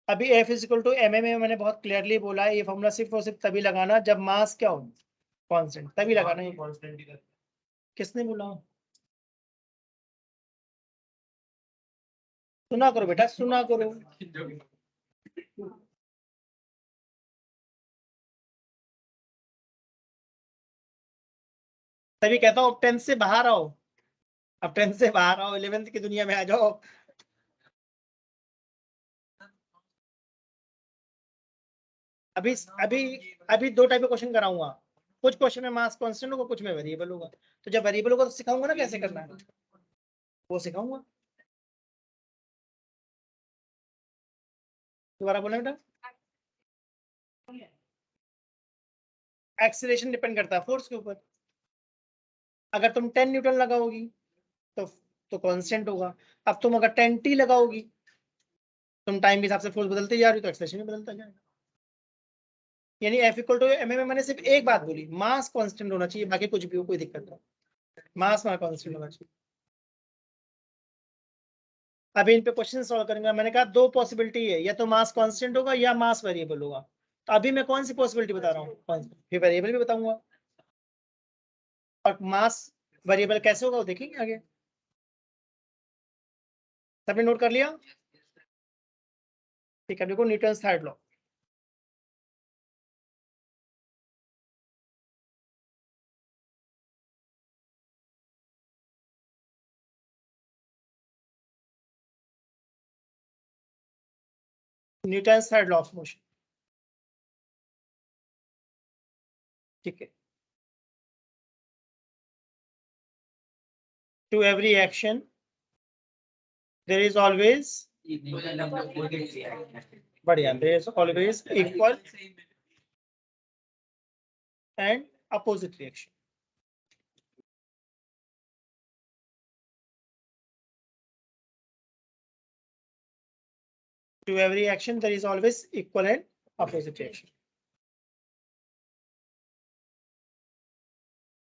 अभी F = m में मैंने बहुत क्लियरली बोला है, ये फॉर्मूला सिर्फ और सिर्फ तभी लगाना जब मास क्या हो? कांस्टेंट, तभी लगाना है। किसने बोला? सुना करो बेटा, सुना करो। तभी कहता हूँ 10th से बाहर आओ। अब 10th से बाहर आओ, 11th की दुनिया में आ जाओ। अभी अभी अभी 2 टाइप के क्वेश्चन कराऊंगा। कुछ क्वेश्चन में मास कांस्टेंट होगा, कुछ में वेरिएबल होगा। तो जब वेरिएबल होगा तो सिखाऊंगा ना कैसे करना है, वो सिखाऊंगा। दोबारा बोले बेटा। एक्सीलरेशन डिपेंड करता है फोर्स के ऊपर। अगर तुम 10 न्यूटन लगाओगी तो कांस्टेंट होगा। अब तुम अगर 10t लगाओगी, तुम टाइम के हिसाब से फोर्स बदलते जा रही हो, तो एक्सीलरेशन भी बदलता जाएगा। यानी F = m में मैंने सिर्फ एक बात बोली, मास कांस्टेंट होना चाहिए, बाकी कुछ भी हो कोई दिक्कत नहीं, मास कांस्टेंट होना चाहिए। अभी इन पे क्वेश्चन सॉल्व करेंगे। मैंने कहा 2 पॉसिबिलिटी है, या तो मास कांस्टेंट होगा या मास वेरिएबल होगा। तो अभी मैं कौन सी पॉसिबिलिटी बता रहा हूँ? फिर वेरिएबल भी बताऊंगा। और मास वेरिएबल कैसे होगा वो देखेंगे आगे। सबने नोट कर लिया? ठीक है, देखो Newton's third law. Newton's third law of motion. ठीक है। To every action there is always, बढ़िया, there is always equal and opposite reaction. To every action there is always equal and opposite reaction.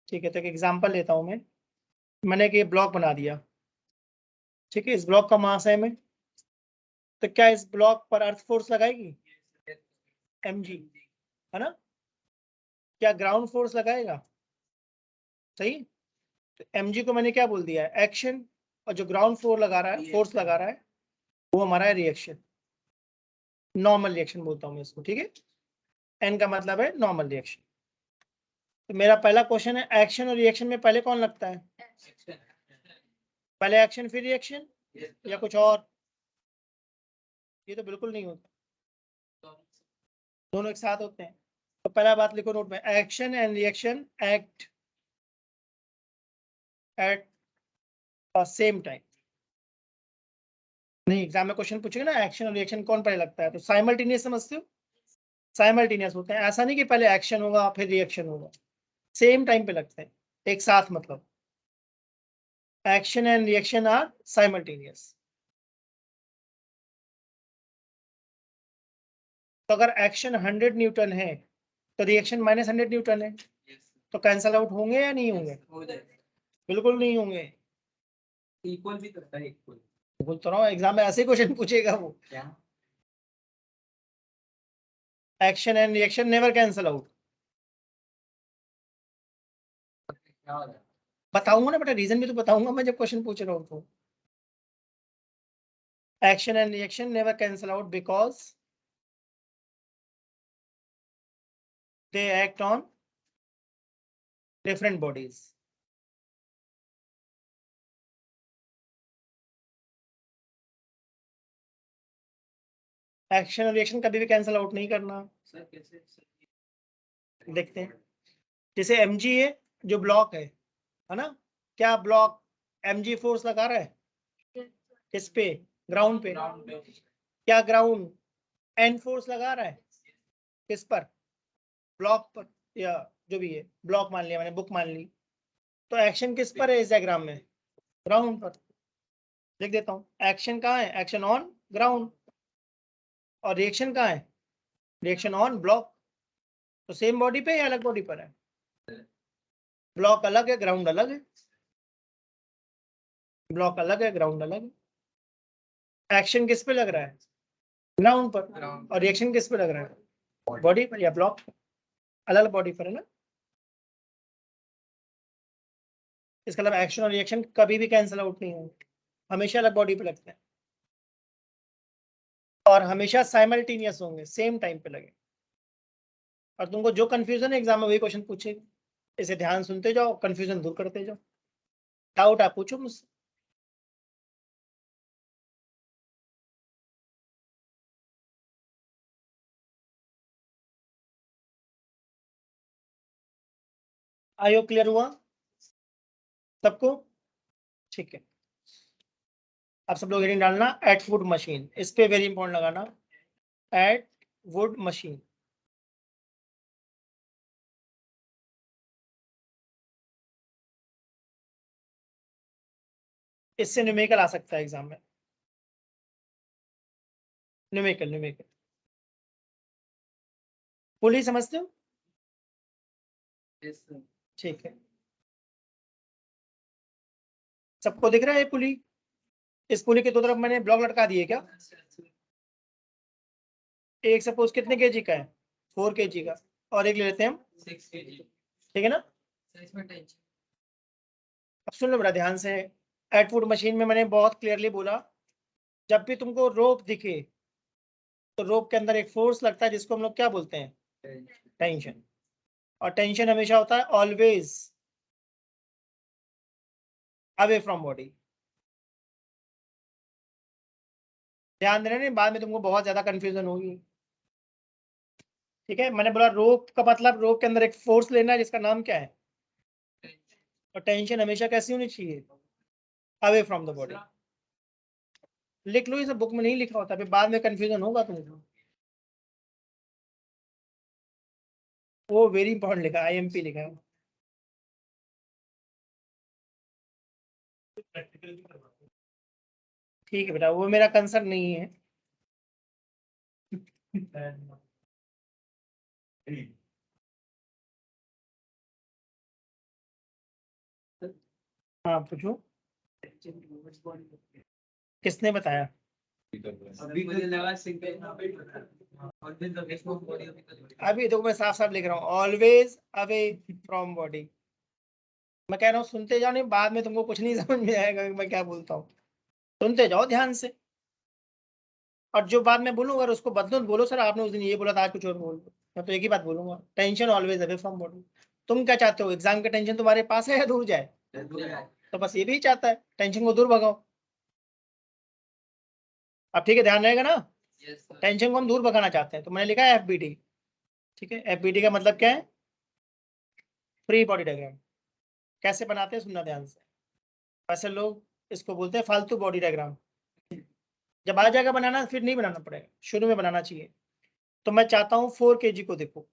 ठीक है, तो एक example लेता हूं मैं। मैंने एक ये ब्लॉक बना दिया, ठीक है। इस ब्लॉक का मास है m, तो क्या इस ब्लॉक पर अर्थ फोर्स लगाएगी? mg, है ना? क्या ग्राउंड फोर्स लगाएगा? सही। तो mg को मैंने क्या बोल दिया है? एक्शन। और जो ग्राउंड फोर्स लगा रहा है, फोर्स लगा रहा है, वो हमारा है रिएक्शन। नॉर्मल रिएक्शन बोलता हूँ मैं इसको, ठीक है। n का मतलब है नॉर्मल रिएक्शन। तो मेरा पहला क्वेश्चन है, एक्शन और रिएक्शन में पहले कौन लगता है? पहले एक्शन फिर रिएक्शन, या कुछ और? ये तो बिल्कुल नहीं होता, दोनों एक साथ होते हैं। तो पहला बात लिखो नोट में, action and reaction act at same time. नहीं, एग्जाम में क्वेश्चन पूछेगा ना एक्शन और रिएक्शन कौन पहले लगता है, तो साइमल्टेनियस समझते हो? साइमल्टेनियस होते हैं, ऐसा नहीं कि पहले एक्शन होगा फिर रिएक्शन होगा, सेम टाइम पे लगते हैं, एक साथ। मतलब action and reaction are simultaneous. तो अगर एक्शन 100 न्यूटन है तो रिएक्शन -100 न्यूटन है, तो कैंसल आउट होंगे या नहीं होंगे? बिल्कुल नहीं होंगे।
इक्वल भी करता है, इक्वल।
बोल तो रहा हूँ, एग्जाम में ऐसे क्वेश्चन पूछेगा वो।
क्या?
Action and reaction never cancel out.
क्या हो रहा है?
बताऊंगा ना बेटा, रीजन भी तो बताऊंगा मैं जब क्वेश्चन पूछ रहा हूँ तो। Action and reaction never cancel out because they act on different bodies. Action और रिएक्शन कभी भी कैंसिल आउट नहीं करना।
सर कैसे?
देखते हैं, जैसे mg है, जो ब्लॉक है ना? क्या ब्लॉक mg फोर्स लगा रहा है? किस पे? ग्राउंड पे। क्या ग्राउंड एन फोर्स लगा रहा है? किस पर? ब्लॉक पर, या जो भी है, ब्लॉक मान लिया मैंने, बुक मान ली। तो एक्शन किस पर है इस डायग्राम में? ग्राउंड पर। लिख देता हूँ, एक्शन कहाँ है? Action on ground. और रिएक्शन कहाँ है? Reaction on block. तो सेम बॉडी पे या अलग बॉडी पर है? ब्लॉक अलग है, ग्राउंड अलग है। ब्लॉक अलग है, ग्राउंड अलग है। एक्शन किस पे लग रहा है? ग्राउंड पर। और रिएक्शन किस पे लग रहा है? बॉडी पर या ब्लॉक? अलग अलग बॉडी पर है ना। इसका मतलब एक्शन और रिएक्शन कभी भी कैंसिल आउट नहीं होंगे, हमेशा अलग बॉडी पे लगते हैं और हमेशा साइमल्टेनियस होंगे, सेम टाइम पे लगे। और तुमको जो कंफ्यूजन है एग्जाम में वही क्वेश्चन पूछेगा, इसे ध्यान सुनते जाओ, कंफ्यूजन दूर करते जाओ। डाउट आप पूछो मुझसे। आयो क्लियर हुआ सबको? ठीक है, आप सब लोग हेडिंग डालना एट वुड मशीन, इस पे वेरी इंपॉर्टेंट लगाना, एट वुड मशीन। इससे न्यूमेरिकल आ सकता है एग्जाम में, न्यूमेरिकल न्यूमेरिकल। पुली समझते हो? ठीक है, सबको दिख रहा है ये पुली? इस पुली के दो तरफ मैंने ब्लॉक लटका दिए क्या? एक सपोज कितने केजी का है? 4 kg का, और एक ले लेते हैं हम
6 kg।
ठीक है ना।
इसमें टेंशन।
अब सुन लो बड़ा ध्यान से, एट वुड मशीन में मैंने बहुत क्लियरली बोला, जब भी तुमको रोप दिखे तो रोप के अंदर एक फोर्स लगता है जिसको हम लोग क्या बोलते हैं? टेंशन। और टेंशन हमेशा होता है ऑलवेज अवे फ्रॉम बॉडी। ध्यान देना, नहीं बाद में तुमको बहुत ज्यादा कंफ्यूजन होगी। ठीक है, मैंने बोला रोप का मतलब रोप के अंदर एक फोर्स लेना है जिसका नाम क्या है? और टेंशन हमेशा कैसी होनी चाहिए? Away from the body. लिख लो, इसे बुक में नहीं लिखा होता, फिर बाद में कंफ्यूजन होगा तुमको। वो वेरी इंपॉर्टेंट लिखा, आईएमपी लिखा है। ठीक है बेटा, वो मेरा कंसर्न नहीं है। हाँ पूछो, किसने बताया?
अभी मुझे लगा सिंगल और दिन तो वेस्ट ऑफ बॉडी
अभी देखो मैं साफ साफ लिख रहा हूँ, ऑलवेज अवे फ्रॉम बॉडी। मैं कह रहा हूँ सुनते जाओ, नहीं बाद में तुमको कुछ नहीं समझ में आएगा कि मैं क्या बोलता हूँ। सुनते जाओ ध्यान से, और जो बात मैं बोलूँ अगर उसको बदलो तो बोलो सर आपने उस दिन ये बोला था, आज कुछ और बोल दो। मैं तो एक ही बात बोलूंगा, tension always away from body. तुम क्या चाहते हो, एग्जाम का टेंशन तुम्हारे पास है या दूर जाए? तो बस ये भी चाहता है, टेंशन को दूर भगाओ। अब ठीक है, ध्यान रहेगा ना। टेंशन को हम दूर भगाना चाहते हैं, तो मैंने लिखा है एफबीडी। ठीक है, एफबीडी का मतलब क्या है? Free body diagram. कैसे बनाते हैं सुनना ध्यान से। वैसे लोग इसको बोलते हैं फालतू बॉडी डायग्राम। जब आ जाएगा बनाना फिर नहीं बनाना पड़ेगा, शुरू में बनाना चाहिए। तो मैं चाहता हूँ 4 kg को देखो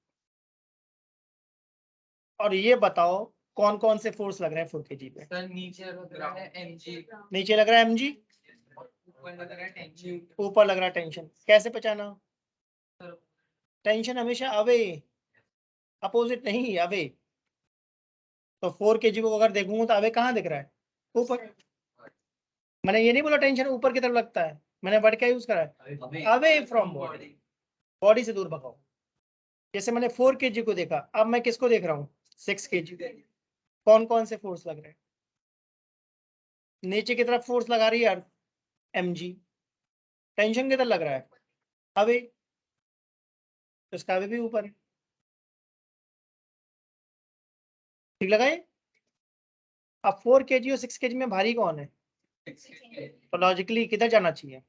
और ये बताओ कौन कौन से फोर्स लग रहे हैं 4 kg पे।
सर नीचे लग रहा है एमजी,
नीचे लग रहा है mg,
ऊपर लग रहा है टेंशन।
ऊपर लग रहा है टेंशन। कैसे पहचाना?
सर
टेंशन हमेशा अवे, अपोजिट नहीं, अवे। तो 4 kg को अगर देखूंगा तो अवे कहाँ दिख रहा है? ऊपर। मैंने ये नहीं बोला टेंशन ऊपर की तरफ लगता है, मैंने वर्ड क्या यूज करा है? Away from body. बॉडी से दूर भगाओ। जैसे मैंने 4 kg को देखा, अब मैं किसको देख रहा हूँ? 6 kg। कौन कौन से फोर्स लग रहे हैं? नीचे की तरफ फोर्स लगा रही है mg, टेंशन किधर लग रहा है? अवे, तो इसका अवे भी ऊपर है। ठीक लगा ये? अब 4 kg और 6 kg में भारी कौन है? तो लॉजिकली किधर जाना चाहिए?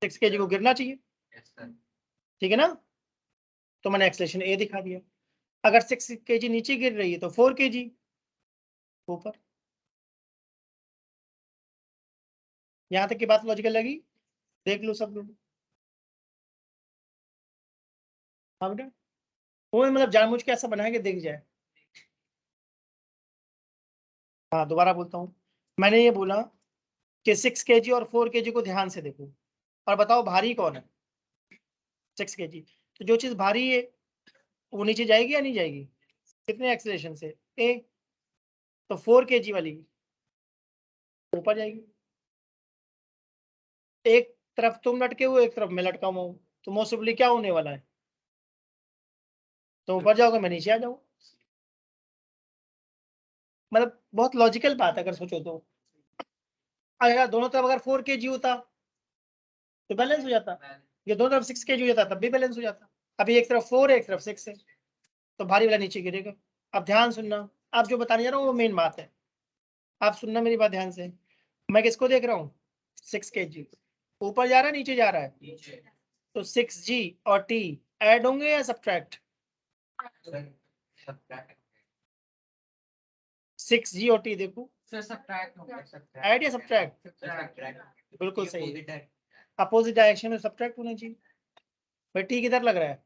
6 kg को गिरना चाहिए, ठीक है ना। तो मैंने एक्सलेशन ए दिखा दिया। अगर 6 kg नीचे गिर रही है तो 4 kg ऊपर। यहाँ तक की बात लॉजिकल लगी? देख लो सब लोग। हाँ बेटा, वो मतलब जानबूझ के ऐसा बनाया कि दिख जाए। हाँ दोबारा बोलता हूँ, मैंने ये बोला कि 6 kg और 4 kg को ध्यान से देखो और बताओ भारी कौन है। 6 kg, तो जो चीज भारी है वो नीचे जाएगी या नहीं जाएगी? कितने एक्सेलरेशन से? ए। तो 4 kg वाली ऊपर जाएगी। एक तरफ तुम लटके हो, एक तरफ मैं लटका हुआ हूँ, तो मोस्टली क्या होने वाला है? तो ऊपर जाओगे, मैं नीचे आ जाऊँ। मतलब बहुत लॉजिकल बात है अगर सोचो तो। अगर दोनों तरफ अगर 4 kg होता तो बैलेंस हो जाता, ये दोनों तरफ 6 kg हो जाता तब भी बैलेंस हो जाता। अभी एक तरफ 4 है, एक तरफ 6 है, तो भारी वाला नीचे गिरेगा। अब ध्यान सुनना, आप जो बताने जा रहा हूँ वो मेन बात है, आप सुनना मेरी बात ध्यान से। मैं किसको देख रहा हूँ? 6 kg ऊपर जा रहा है, नीचे जा रहा है? तो 6G और T ऐड होंगे या सब्ट्रैक्ट? 6G और T देखो,
सर सब्ट्रैक्ट हो गया,
ऐड या सब्ट्रैक्ट? बिल्कुल सही, अपोजिट डायरेक्शन में सब्ट्रैक्ट होना चाहिए। भाई T किधर लग रहा है?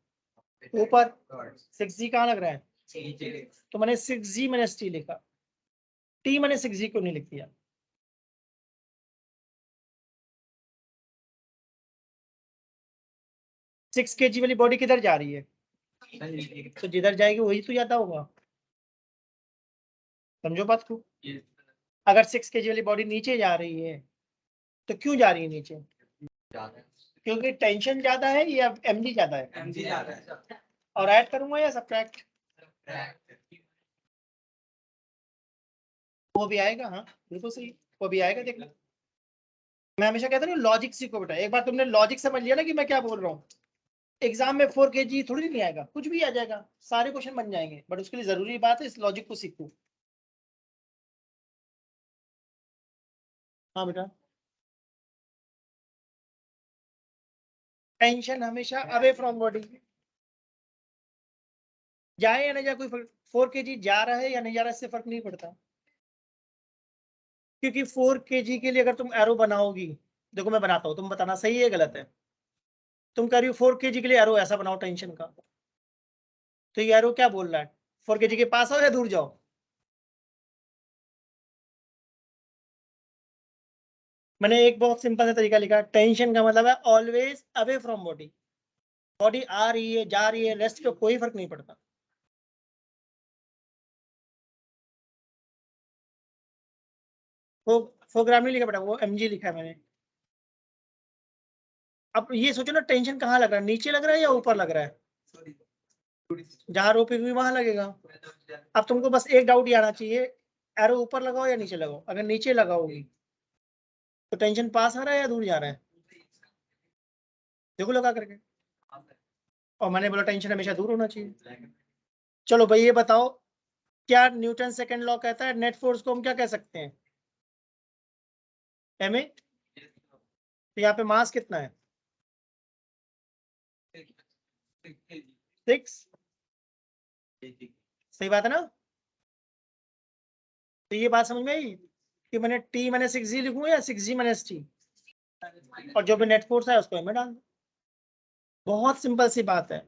ऊपर। 6G कहाँ लग रहा है? तो मैंने 6G माइनस T लिखा, T मैंने 6G को नहीं लिख दिया। सिक्स kg वाली बॉडी किधर जा रही है? तो जिधर जाएगी वही तो ज्यादा होगा, समझो बात को। अगर 6 kg वाली बॉडी नीचे जा रही है तो क्यों जा रही है नीचे? क्योंकि टेंशन ज्यादा है या mg ज्यादा है?
mg ज्यादा है।
और ऐड करूंगा या सब्ट्रैक्ट? वो भी आएगा, हाँ बिल्कुल सही, वो भी आएगा। देखना, मैं हमेशा कहता हूँ लॉजिक सीखो बेटा। एक बार तुमने लॉजिक समझ लिया ना कि मैं क्या बोल रहा हूँ, एग्जाम में 4 kg थोड़ी नहीं आएगा, कुछ भी आ जाएगा, सारे क्वेश्चन बन जाएंगे, बट उसके लिए जरूरी बात है इस लॉजिक को सीखो। हाँ बेटा, टेंशन हमेशा अवे फ्रॉम बॉडी, जाए या नहीं जाए, कोई 4 kg जा रहा है या नहीं जा रहा है इससे फर्क नहीं पड़ता। क्योंकि 4 kg के लिए अगर तुम एरो बनाओगी, देखो मैं बनाता हूँ, तुम बताना सही है गलत है। तुम कह रही हो 4 kg के लिए एरो ऐसा बनाओ टेंशन का, तो ये एरो क्या बोल रहा है? 4 kg के पास आओ या दूर जाओ? मैंने एक बहुत सिंपल सा तरीका लिखा, टेंशन का मतलब है always away from body. Body आ रही है, जा रही है, रेस्ट पे कोई फर्क नहीं पड़ता। वो 4 ग्राम नहीं लिखा बेटा, वो mg लिखा है मैंने। अब ये सोचो ना, टेंशन कहाँ लग रहा है, नीचे लग रहा है या ऊपर लग रहा है? जहां रोपी हुई वहां लगेगा। अब तुमको बस एक डाउट ये आना चाहिए, एरो ऊपर लगाओ या नीचे लगाओ? अगर नीचे लगाओगी तो टेंशन पास आ रहा है या दूर जा रहा है? देखो लगा करके। और मैंने बोला टेंशन हमेशा दूर होना चाहिए। चलो भाई ये बताओ, क्या न्यूटन सेकंड लॉ कहता है नेट फोर्स को हम क्या कह सकते हैं? M A. तो यहाँ पे मास कितना है? 6। सही बात है ना? तो ये बात समझ में आई कि मैंने टी मैंने 6G लिखूं या 6G मैंने टी, और जो भी नेट फोर्स है उसको एम ए डाल दूं। बहुत सिंपल सी बात है।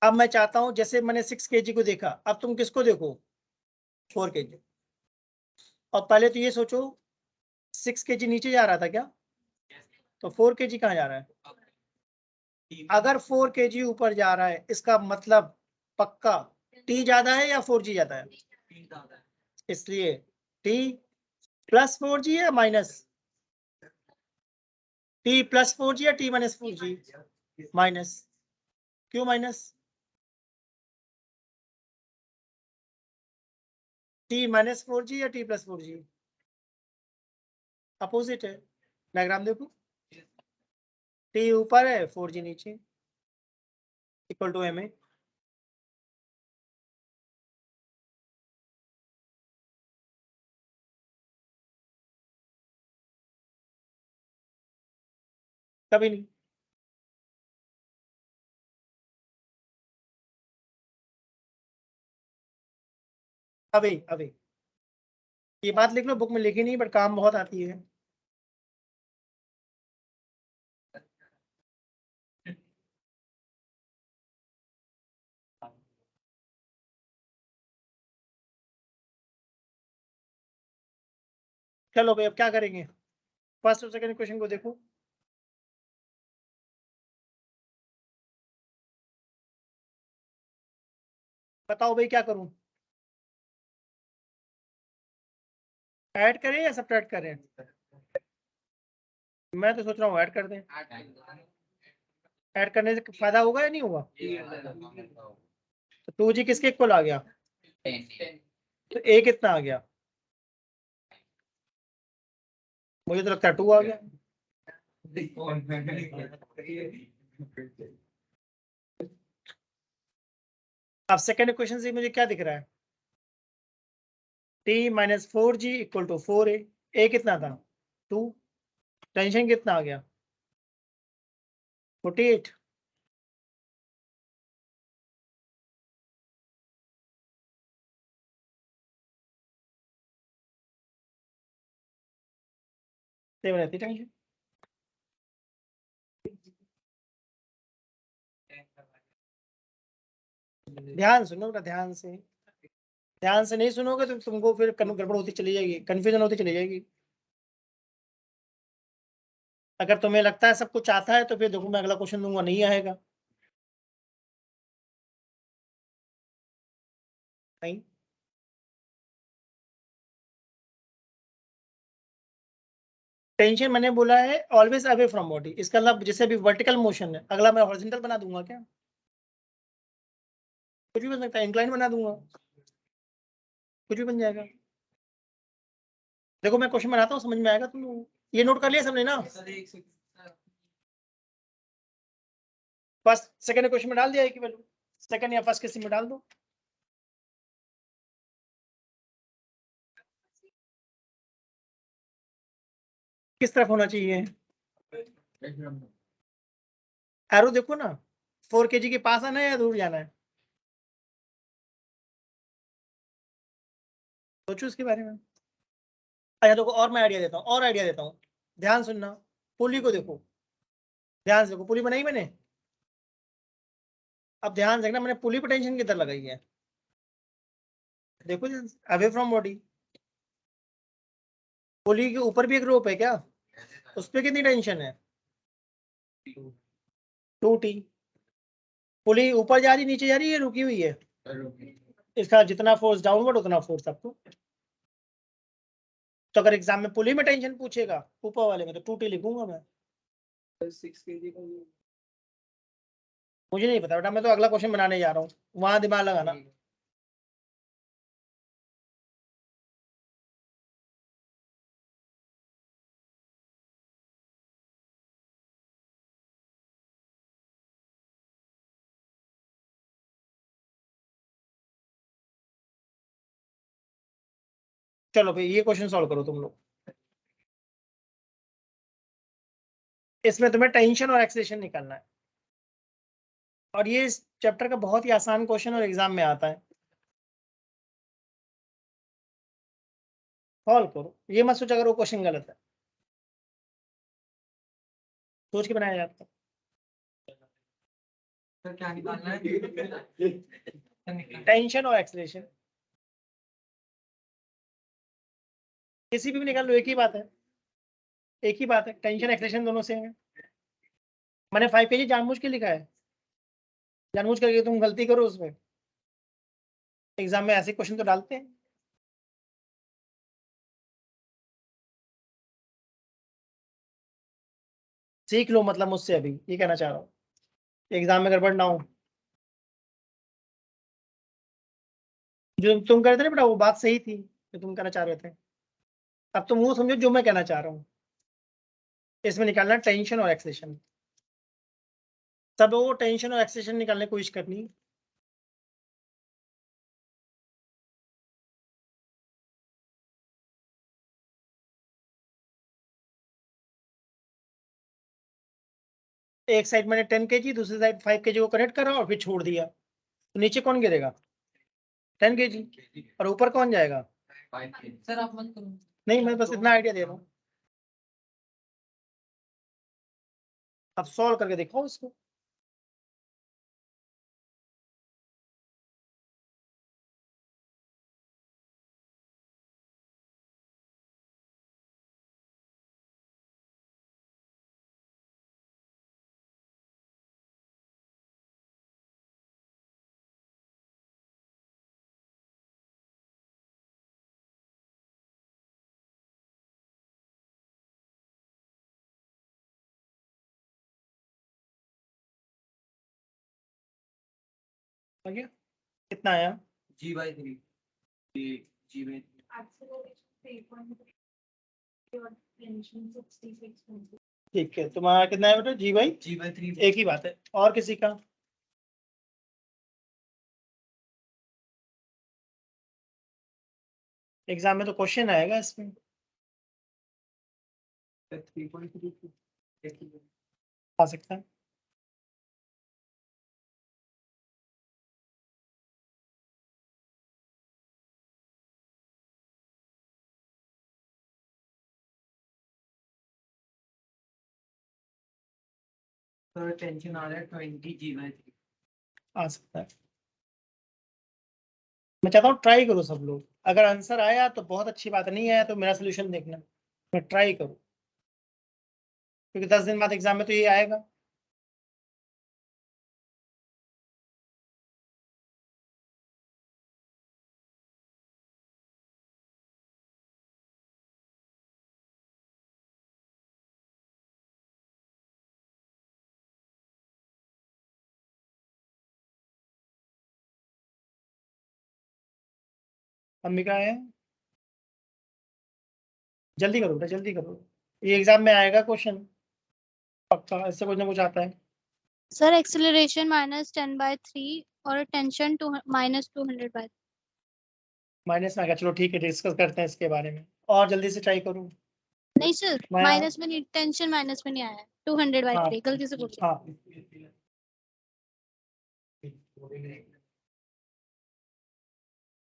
अब मैं चाहता हूं, जैसे मैंने 6 kg को देखा, अब तुम किसको देखो? 4 kg। और पहले तो ये सोचो 6 kg नीचे जा रहा था क्या? तो 4 kg कहाँ जा रहा है? अगर 4 kg ऊपर जा रहा है इसका मतलब पक्का टी ज्यादा है या 4G ज्यादा है? इसलिए टी प्लस 4G या माइनस? टी प्लस 4G या टी माइनस 4G? माइनस। क्यों माइनस? टी माइनस 4G या टी प्लस 4G? अपोजिट है। डायग्राम देखो, टी ऊपर है 4G नीचे, इक्वल टू एम ए। कभी नहीं। अभी अभी ये बात लिख लो, बुक में लिखी नहीं बट काम बहुत आती है। चलो भाई अब क्या करेंगे, फर्स्ट और सेकंड क्वेश्चन को देखो। बताओ भाई क्या करूं, ऐड करें या सब्ट्रैक्ट करें? मैं तो सोच रहा हूँ ऐड कर दें। ऐड करने से फायदा होगा या नहीं होगा? तो 2g किसके इक्वल आ गया? तो a कितना आ गया? मुझे तो लगता है 2 आ गया। अब सेकेंड इक्वेशन से मुझे क्या दिख रहा है? t minus 4g equal to 4a। a कितना था? 2। टेंशन कितना आ गया? 48। सेवन रहती टेंशन। ध्यान सुनो बेटा, ध्यान से नहीं सुनोगे तो तुमको फिर गड़बड़ होती चली जाएगी, कंफ्यूजन होती चली जाएगी। अगर तुम्हें लगता है सब कुछ आता है तो फिर देखो मैं अगला क्वेश्चन दूंगा, नहीं आएगा। नहीं, टेंशन मैंने बोला है ऑलवेज अवे फ्रॉम बॉडी, इसका मतलब जैसे अभी वर्टिकल मोशन है, अगला मैं हॉरिजॉन्टल बना दूंगा क्या? कुछ भी बन सकता है, इंक्लाइन बना दूंगा, कुछ भी बन जाएगा। देखो मैं क्वेश्चन बनाता हूँ, समझ में आएगा तुम। ये नोट कर लिया सबने ना? फर्स्ट सेकंड क्वेश्चन में डाल दिया कि वैल्यू, सेकंड या फर्स्ट किसी में डाल दो। किस तरफ होना चाहिए एरो? देखो ना, 4 kg के पास आना है या दूर जाना है? सोचो इसके बारे में। अच्छा देखो, और मैं आइडिया देता हूँ, और आइडिया देता हूँ, ध्यान सुनना। पुली को देखो, ध्यान से देखो, पुली बनाई मैंने। अब ध्यान से देखना, मैंने पुली पर टेंशन किधर लगाई है? देखो, अवे फ्रॉम बॉडी। पुली के ऊपर भी एक रोप है क्या? उस पर कितनी टेंशन है? 2t। पुली ऊपर जा रही, नीचे जा रही है, रुकी हुई है। इसका जितना फोर्स डाउनवर्ड उतना फोर्स आपको। तो अगर एग्जाम में पुली में टेंशन पूछेगा ऊपर वाले में, तो 2t लिखूंगा मैं।
6 kg का
मुझे नहीं पता बेटा, मैं तो अगला क्वेश्चन बनाने जा रहा हूँ, वहां दिमाग लगाना। चलो भाई ये क्वेश्चन सॉल्व करो तुम लोग। इसमें तुम्हें टेंशन और एक्सेलेरेशन निकालना है, और ये इस चैप्टर का बहुत ही आसान क्वेश्चन और एग्जाम में आता है। सॉल्व करो, ये मत सोचो अगर वो क्वेश्चन गलत है, सोच के बनाया जाता है।
तो क्या निकालना है?
टेंशन और एक्सेलेरेशन किसी भी निकाल लो, एक ही बात है, एक ही बात है, टेंशन एक्सेलेरेशन दोनों सेम है। मैंने 5 kg जानबूझ के लिखा है, जानबूझ करके तुम गलती करो उसमें, एग्जाम में ऐसे क्वेश्चन तो डालते हैं। सीख लो मतलब मुझसे, अभी ये कहना चाह रहा हूँ, एग्जाम में गड़बड़ ना हो। जो तुम कर रहे थे ना बेटा, वो बात सही थी जो तुम कहना चाह रहे थे। अब तुम वो समझो जो मैं कहना चाह रहा हूँ। इसमें निकालना टेंशन और एक्सेलेरेशन, सब वो टेंशन और एक्सेलेरेशन निकालने की कोशिश करनी। एक साइड मैंने 10 kg, दूसरी साइड 5 kg को कनेक्ट करा और फिर छोड़ दिया, तो नीचे कौन गिरेगा? 10 kg, और ऊपर कौन जाएगा?
सर आप मत करो।
नहीं, मैं बस इतना आइडिया दे रहा हूँ। अब सॉल्व करके देखो इसको। आ गया? कितना आया?
G/3 G/3
ठीक है, तुम्हारा कितना है बेटा?
G/3
एक ही बात है। और किसी का? एग्जाम में तो क्वेश्चन आएगा इसमें।
3.3
आ सकता है।
तो टेंशन आ रहा है 20 G/3
आ सकता है। मैं चाहता हूँ ट्राई करो सब लोग। अगर आंसर आया तो बहुत अच्छी बात, नहीं आया तो मेरा सोल्यूशन देखना। मैं ट्राई करूँ, क्योंकि 10 दिन बाद एग्जाम में तो ये आएगा। अंबिका है? जल्दी करो बेटा, जल्दी करो। ये एग्जाम में आएगा क्वेश्चन पक्का, इससे कुछ ना कुछ आता है।
सर एक्सेलरेशन -10/3 और टेंशन -200/3।
माइनस में आ गया, चलो ठीक है, डिस्कस करते हैं इसके बारे में। और जल्दी से ट्राई करूँ
नहीं सर,
मैं।
माइनस में नहीं, टेंशन माइनस में नहीं आया है, 200/3 गलती से बोल दिया।
हाँ,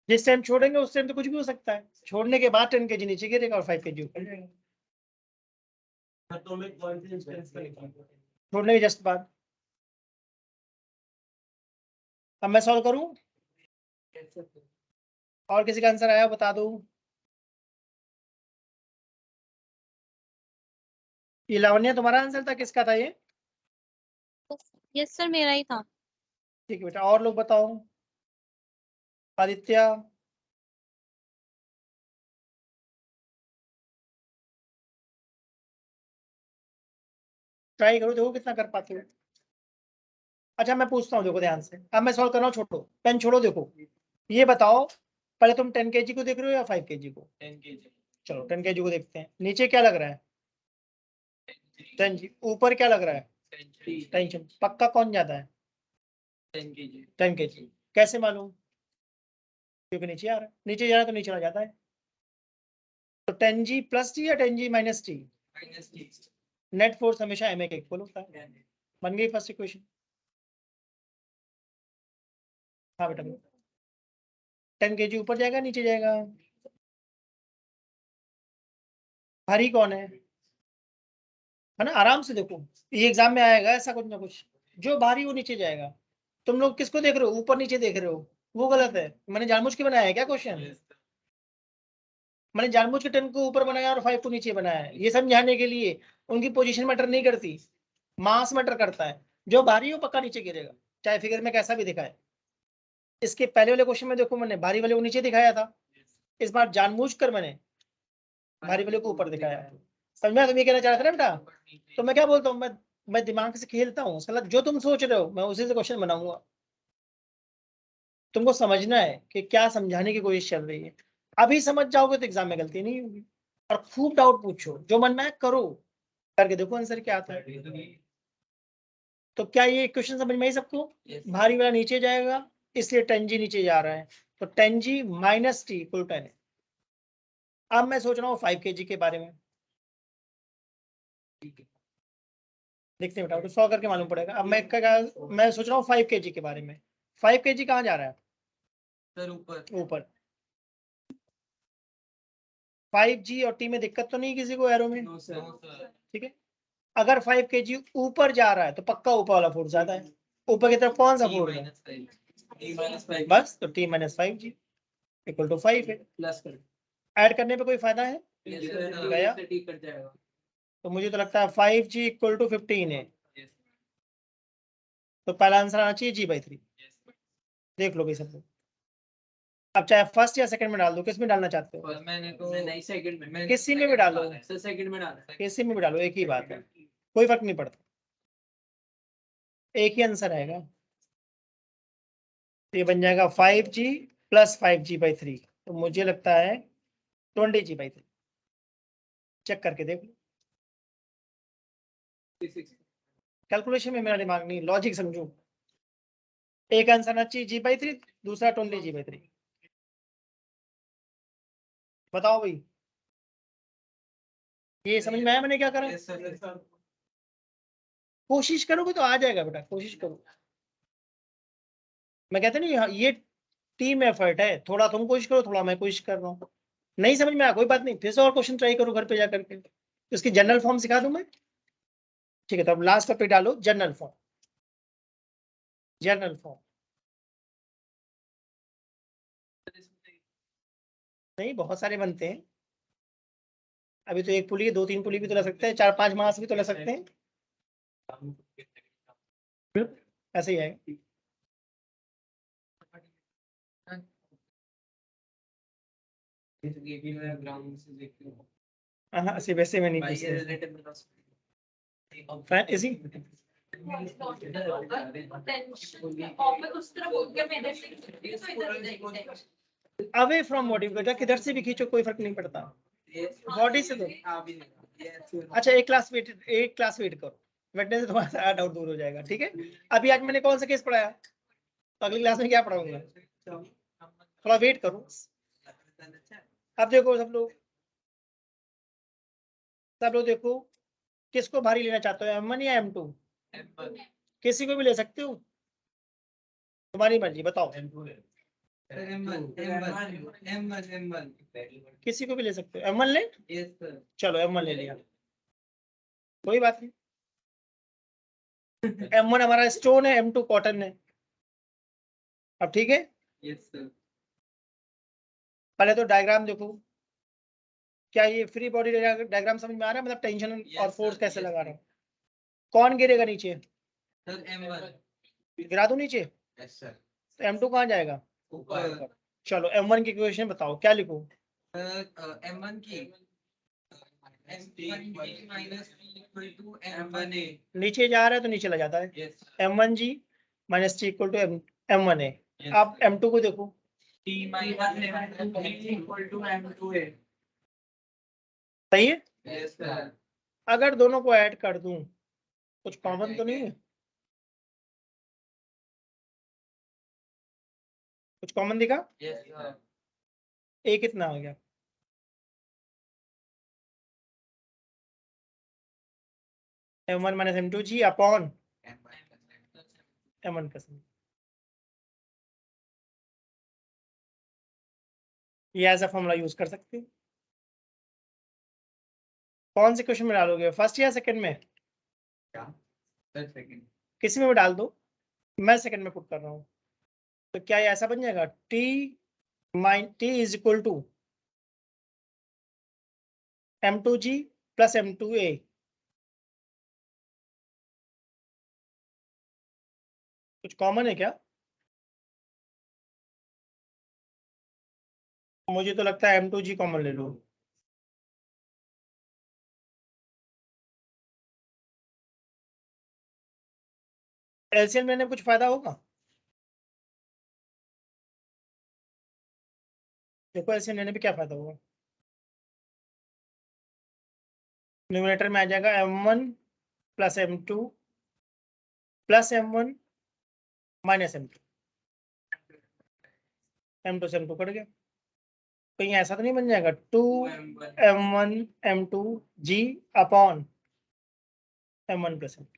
जिस टाइम छोड़ेंगे उस टाइम तो कुछ भी हो सकता है। छोड़ने के बाद 10 kg नीचे गिरेगा और 5 kg ऊपर जाएगा। छोड़ने के जस्ट बाद। अब मैं सॉल्व करूं? और किसी का आंसर आया बता दो। ये लावण्य तुम्हारा आंसर था, किसका था ये?
यस सर, मेरा ही था।
ठीक है बेटा, और लोग बताओ। आदित्य? ट्राई करो, देखो कितना कर पाते हो। अच्छा मैं पूछता हूँ, देखो ध्यान से। अब मैं सॉल्व कर रहा हूँ, छोड़ो पेन, छोड़ो। देखो ये बताओ, पहले तुम 10 kg को देख रहे हो या 5 kg को?
10 kg
चलो 10 kg को देखते हैं। नीचे क्या लग रहा है? 10 kg। ऊपर क्या लग रहा है? टेंशन। पक्का कौन ज्यादा है?
10 kg
10 kg। कैसे मालूम? क्योंकि नीचे आ रहा है। नीचे जा रहा है तो नीचे आ जाता है। तो 10G प्लस टी या 10G minus T?
-T
net force हमेशा एम के इक्वल होता है। बन गई फर्स्ट इक्वेशन? हाँ बेटा, 10 kg ऊपर जाएगा नीचे जाएगा? भारी कौन है ना? आराम से देखो, ये एग्जाम में आएगा ऐसा कुछ ना कुछ। जो भारी वो नीचे जाएगा। तुम लोग किसको देख रहे हो? ऊपर नीचे देख रहे हो, वो गलत है। मैंने जानबूझ के बनाया है क्या क्वेश्चन? मैंने जानबूझ के 10 को ऊपर बनाया और 5 को नीचे बनाया है, ये समझाने के लिए। उनकी पोजीशन मैटर नहीं करती, मास मैटर करता है। जो भारी हो पक्का नीचे गिरेगा, चाहे फिगर में कैसा भी दिखाए। इसके पहले वाले क्वेश्चन में देखो, मैंने भारी वाले को नीचे दिखाया था। इस बार जानबूझकर मैंने भारी वाले को ऊपर दिखाया। समझ में? तुम ये कहना चाह रहे थे ना बेटा? तो मैं क्या बोलता हूँ, मैं दिमाग से खेलता हूँ। मतलब जो तुम सोच रहे हो मैं उसी से क्वेश्चन बनाऊंगा। तुमको समझना है कि क्या समझाने की कोशिश चल रही है। अभी समझ जाओगे तो एग्जाम में गलती नहीं होगी। और खूब डाउट पूछो, जो मन में है करो, करके देखो आंसर क्या आता है। तो क्या ये क्वेश्चन समझ में आई सबको? भारी वाला नीचे जाएगा, इसलिए 10G नीचे जा रहा है। तो 10G माइनस टी इक्वल 10 है। अब मैं सोच रहा हूँ 5 kg के बारे में। देखते हैं बेटा, तो 100 करके मालूम पड़ेगा। अब मैं सोच रहा हूँ 5 kg के बारे में। 5 kg कहाँ जा रहा है?
सर ऊपर
ऊपर। 5G और T में दिक्कत तो नहीं किसी को एरो में?
No, sir.
ठीक है। अगर 5 kg ऊपर जा रहा है तो पक्का ऊपर वाला फोर्स ज्यादा है। ऊपर की तरफ कौन सा
T
फोर्स है?
-5 T -5
बस, तो T - 5G इक्वल टू 5 है।
प्लस कर
ऐड करने पे कोई फायदा है? गया।
T कट जाएगा
तो मुझे तो लगता है 5G इक्वल टू 15 है। तो पहला आंसर आना चाहिए G/3। देख लो भाई सब लोग। अब चाहे फर्स्ट या सेकंड में डाल दो, किस में डालना चाहते हो?
मैंने तो नहीं, सेकंड में
किसी में भी डालो,
सर सेकंड में डाला
किसी में भी डालो, एक ही बात है, कोई फर्क नहीं पड़ता, एक ही आंसर आएगा। तो ये बन जाएगा 5G प्लस 5G/3, तो मुझे लगता है 20G/3। चेक करके देख लो, कैलकुलेशन में मेरा दिमाग नहीं, लॉजिक समझो। एक आंसर आना चाहिए G/3, दूसरा 20G/3। बताओ भाई, ये समझ में आया मैंने क्या करा?
Yes, sir.
कोशिश करोगे तो आ जाएगा बेटा, कोशिश करो। मैं कहता नहीं, ये टीम एफर्ट है, थोड़ा तुम कोशिश करो, थोड़ा मैं कोशिश कर रहा हूँ। नहीं समझ में आया कोई बात नहीं, फिर से और क्वेश्चन ट्राई करो घर पे जा करके। इसकी जनरल फॉर्म सिखा दूं मैं? ठीक है, तो अब लास्ट पे डालो जनरल फॉर्म। जनरल फॉर्म नहीं, बहुत सारे बनते हैं। अभी तो एक पुली, 2-3 पुली भी तो ले सकते हैं, 4-5 मास भी तो ले सकते हैं, ऐसे ही है। हाँ, ऐसे वैसे में नहीं पूछते इसी। अवे फ्रॉम बॉडी, बेटा किधर से भी खींचो कोई फर्क नहीं पड़ता, बॉडी से दो। अच्छा, एक क्लास वेट करो, वेटने से तुम्हारा सारा डाउट दूर हो जाएगा, ठीक है? अभी आज मैंने कौन सा केस पढ़ाया, तो अगली क्लास में क्या पढ़ाऊंगा, थोड़ा वेट करो। अब देखो सब लोग देखो, किसको भारी लेना चाहते हो, M1 या M2? किसी को भी ले सकते हो, तुम्हारी मर्जी, बताओ। किसी को भी ले सकते हो, M1 ले। चलो M1 ले लिया, कोई बात नहीं। M1 हमारा स्टोन है, M2 कॉटन है। अब ठीक है, पहले तो डायग्राम देखो, क्या ये फ्री बॉडी डायग्राम समझ में आ रहा है? मतलब टेंशन और फोर्स कैसे लगा रहा हूँ। कौन गिरेगा नीचे? गिरा दूं नीचे, तो M2 कहाँ जाएगा? चलो M1 की इक्वेशन बताओ, क्या लिखूं?
M1 की M1A।
नीचे जा रहा है तो नीचे चला जाता है, M1G minus T equal to M1A। अब M2 को देखो,
T minus M2 equal to M2A।
सही है?
Yes, sir.
अगर दोनों को ऐड कर दूं, कुछ कॉमन तो नहीं है? कुछ कॉमन दिखा?
Yes, sir.
A कितना आ गया? M1 minus M2G upon M1 plus M2। ये एज अ फॉर्मूला यूज कर सकते हैं। कौन से क्वेश्चन में डालोगे, फर्स्ट या सेकंड में?
Second.
किसी में भी डाल दो, मैं सेकंड में पुट कर रहा हूँ। तो क्या ये ऐसा बन जाएगा, T is equal to M2G plus M2A। कुछ कॉमन है क्या? मुझे तो लगता है M2G कॉमन ले लो। एलसीएम लेने में कुछ फायदा होगा? देखो एलसीएम लेने पे क्या फायदा होगा, न्यूमरेटर में आ जाएगा M1 plus M2 plus M1 minus M2। M2 से M2 कट गया, कहीं ऐसा तो नहीं बन जाएगा 2M1 M2G upon M1 plus M2?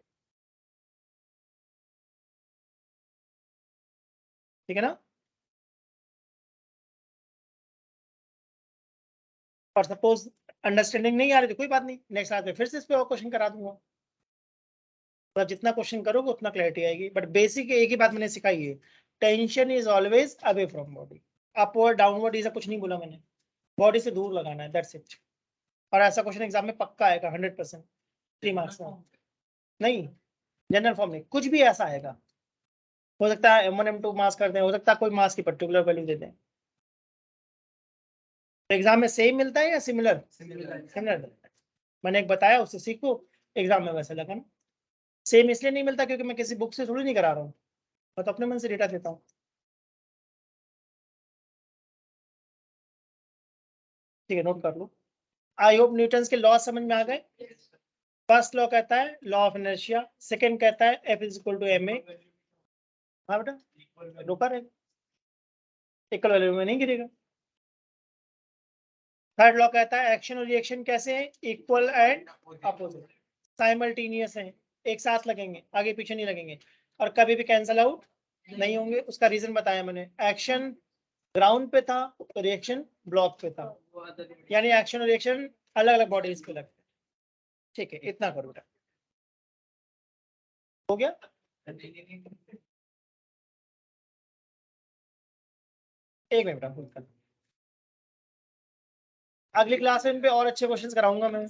ठीक है ना? और सपोज अंडरस्टैंडिंग नहीं आ रही तो कोई बात नहीं, नेक्स्ट क्लास में फिर से इस पे और क्वेश्चन करा दूंगा। तो आप जितना क्वेश्चन करोगे उतना क्लैरिटी आएगी, बट बेसिक एक ही बात मैंने सिखाई है, tension is always away from body. Upward downward ये सब कुछ नहीं बोला मैंने, बॉडी से दूर लगाना है, दैट्स इट। और ऐसा क्वेश्चन एग्जाम में पक्का आएगा 100%, 3 मार्क्स में। नहीं, जनरल फॉर्म में कुछ भी ऐसा आएगा, हो सकता है M1 M2 मार्क्स कर दें, हो सकता है कोई मार्क्स की पर्टिकुलर वैल्यू दे दें। तो एग्जाम में सेम मिलता है या सिमिलर? सिमिलर। मैंने एक बताया, उससे सीखो, एग्जाम में वैसे लगा ना। सेम इसलिए नहीं मिलता क्योंकि मैं किसी बुक से थोड़ी नहीं करा रहा हूँ, मैं तो अपने मन से डेटा देता हूँ। ठीक है, नोट कर लो। आई होप न्यूटन के लॉ समझ में आ गए। फर्स्ट लॉ कहता है लॉ ऑफ इनर्शिया, सेकंड कहता है F is equal to ma। हाँ बेटा, रुका रहेगा, इक्वल वैल्यू में नहीं गिरेगा। थर्ड लॉ कहता है एक्शन और रिएक्शन कैसे है, इक्वल एंड अपोजिट, साइमल्टेनियस है, एक साथ लगेंगे, आगे पीछे नहीं लगेंगे, और कभी भी कैंसल आउट नहीं होंगे। उसका रीजन बताया मैंने, एक्शन ग्राउंड पे था तो रिएक्शन ब्लॉक पे था, यानी एक्शन और रिएक्शन अलग अलग बॉडीज पे लगते हैं। ठीक है, इतना करो बेटा, हो गया। एक मिनट बेटा, अगली क्लास में इन पे और अच्छे क्वेश्चंस कराऊंगा मैं।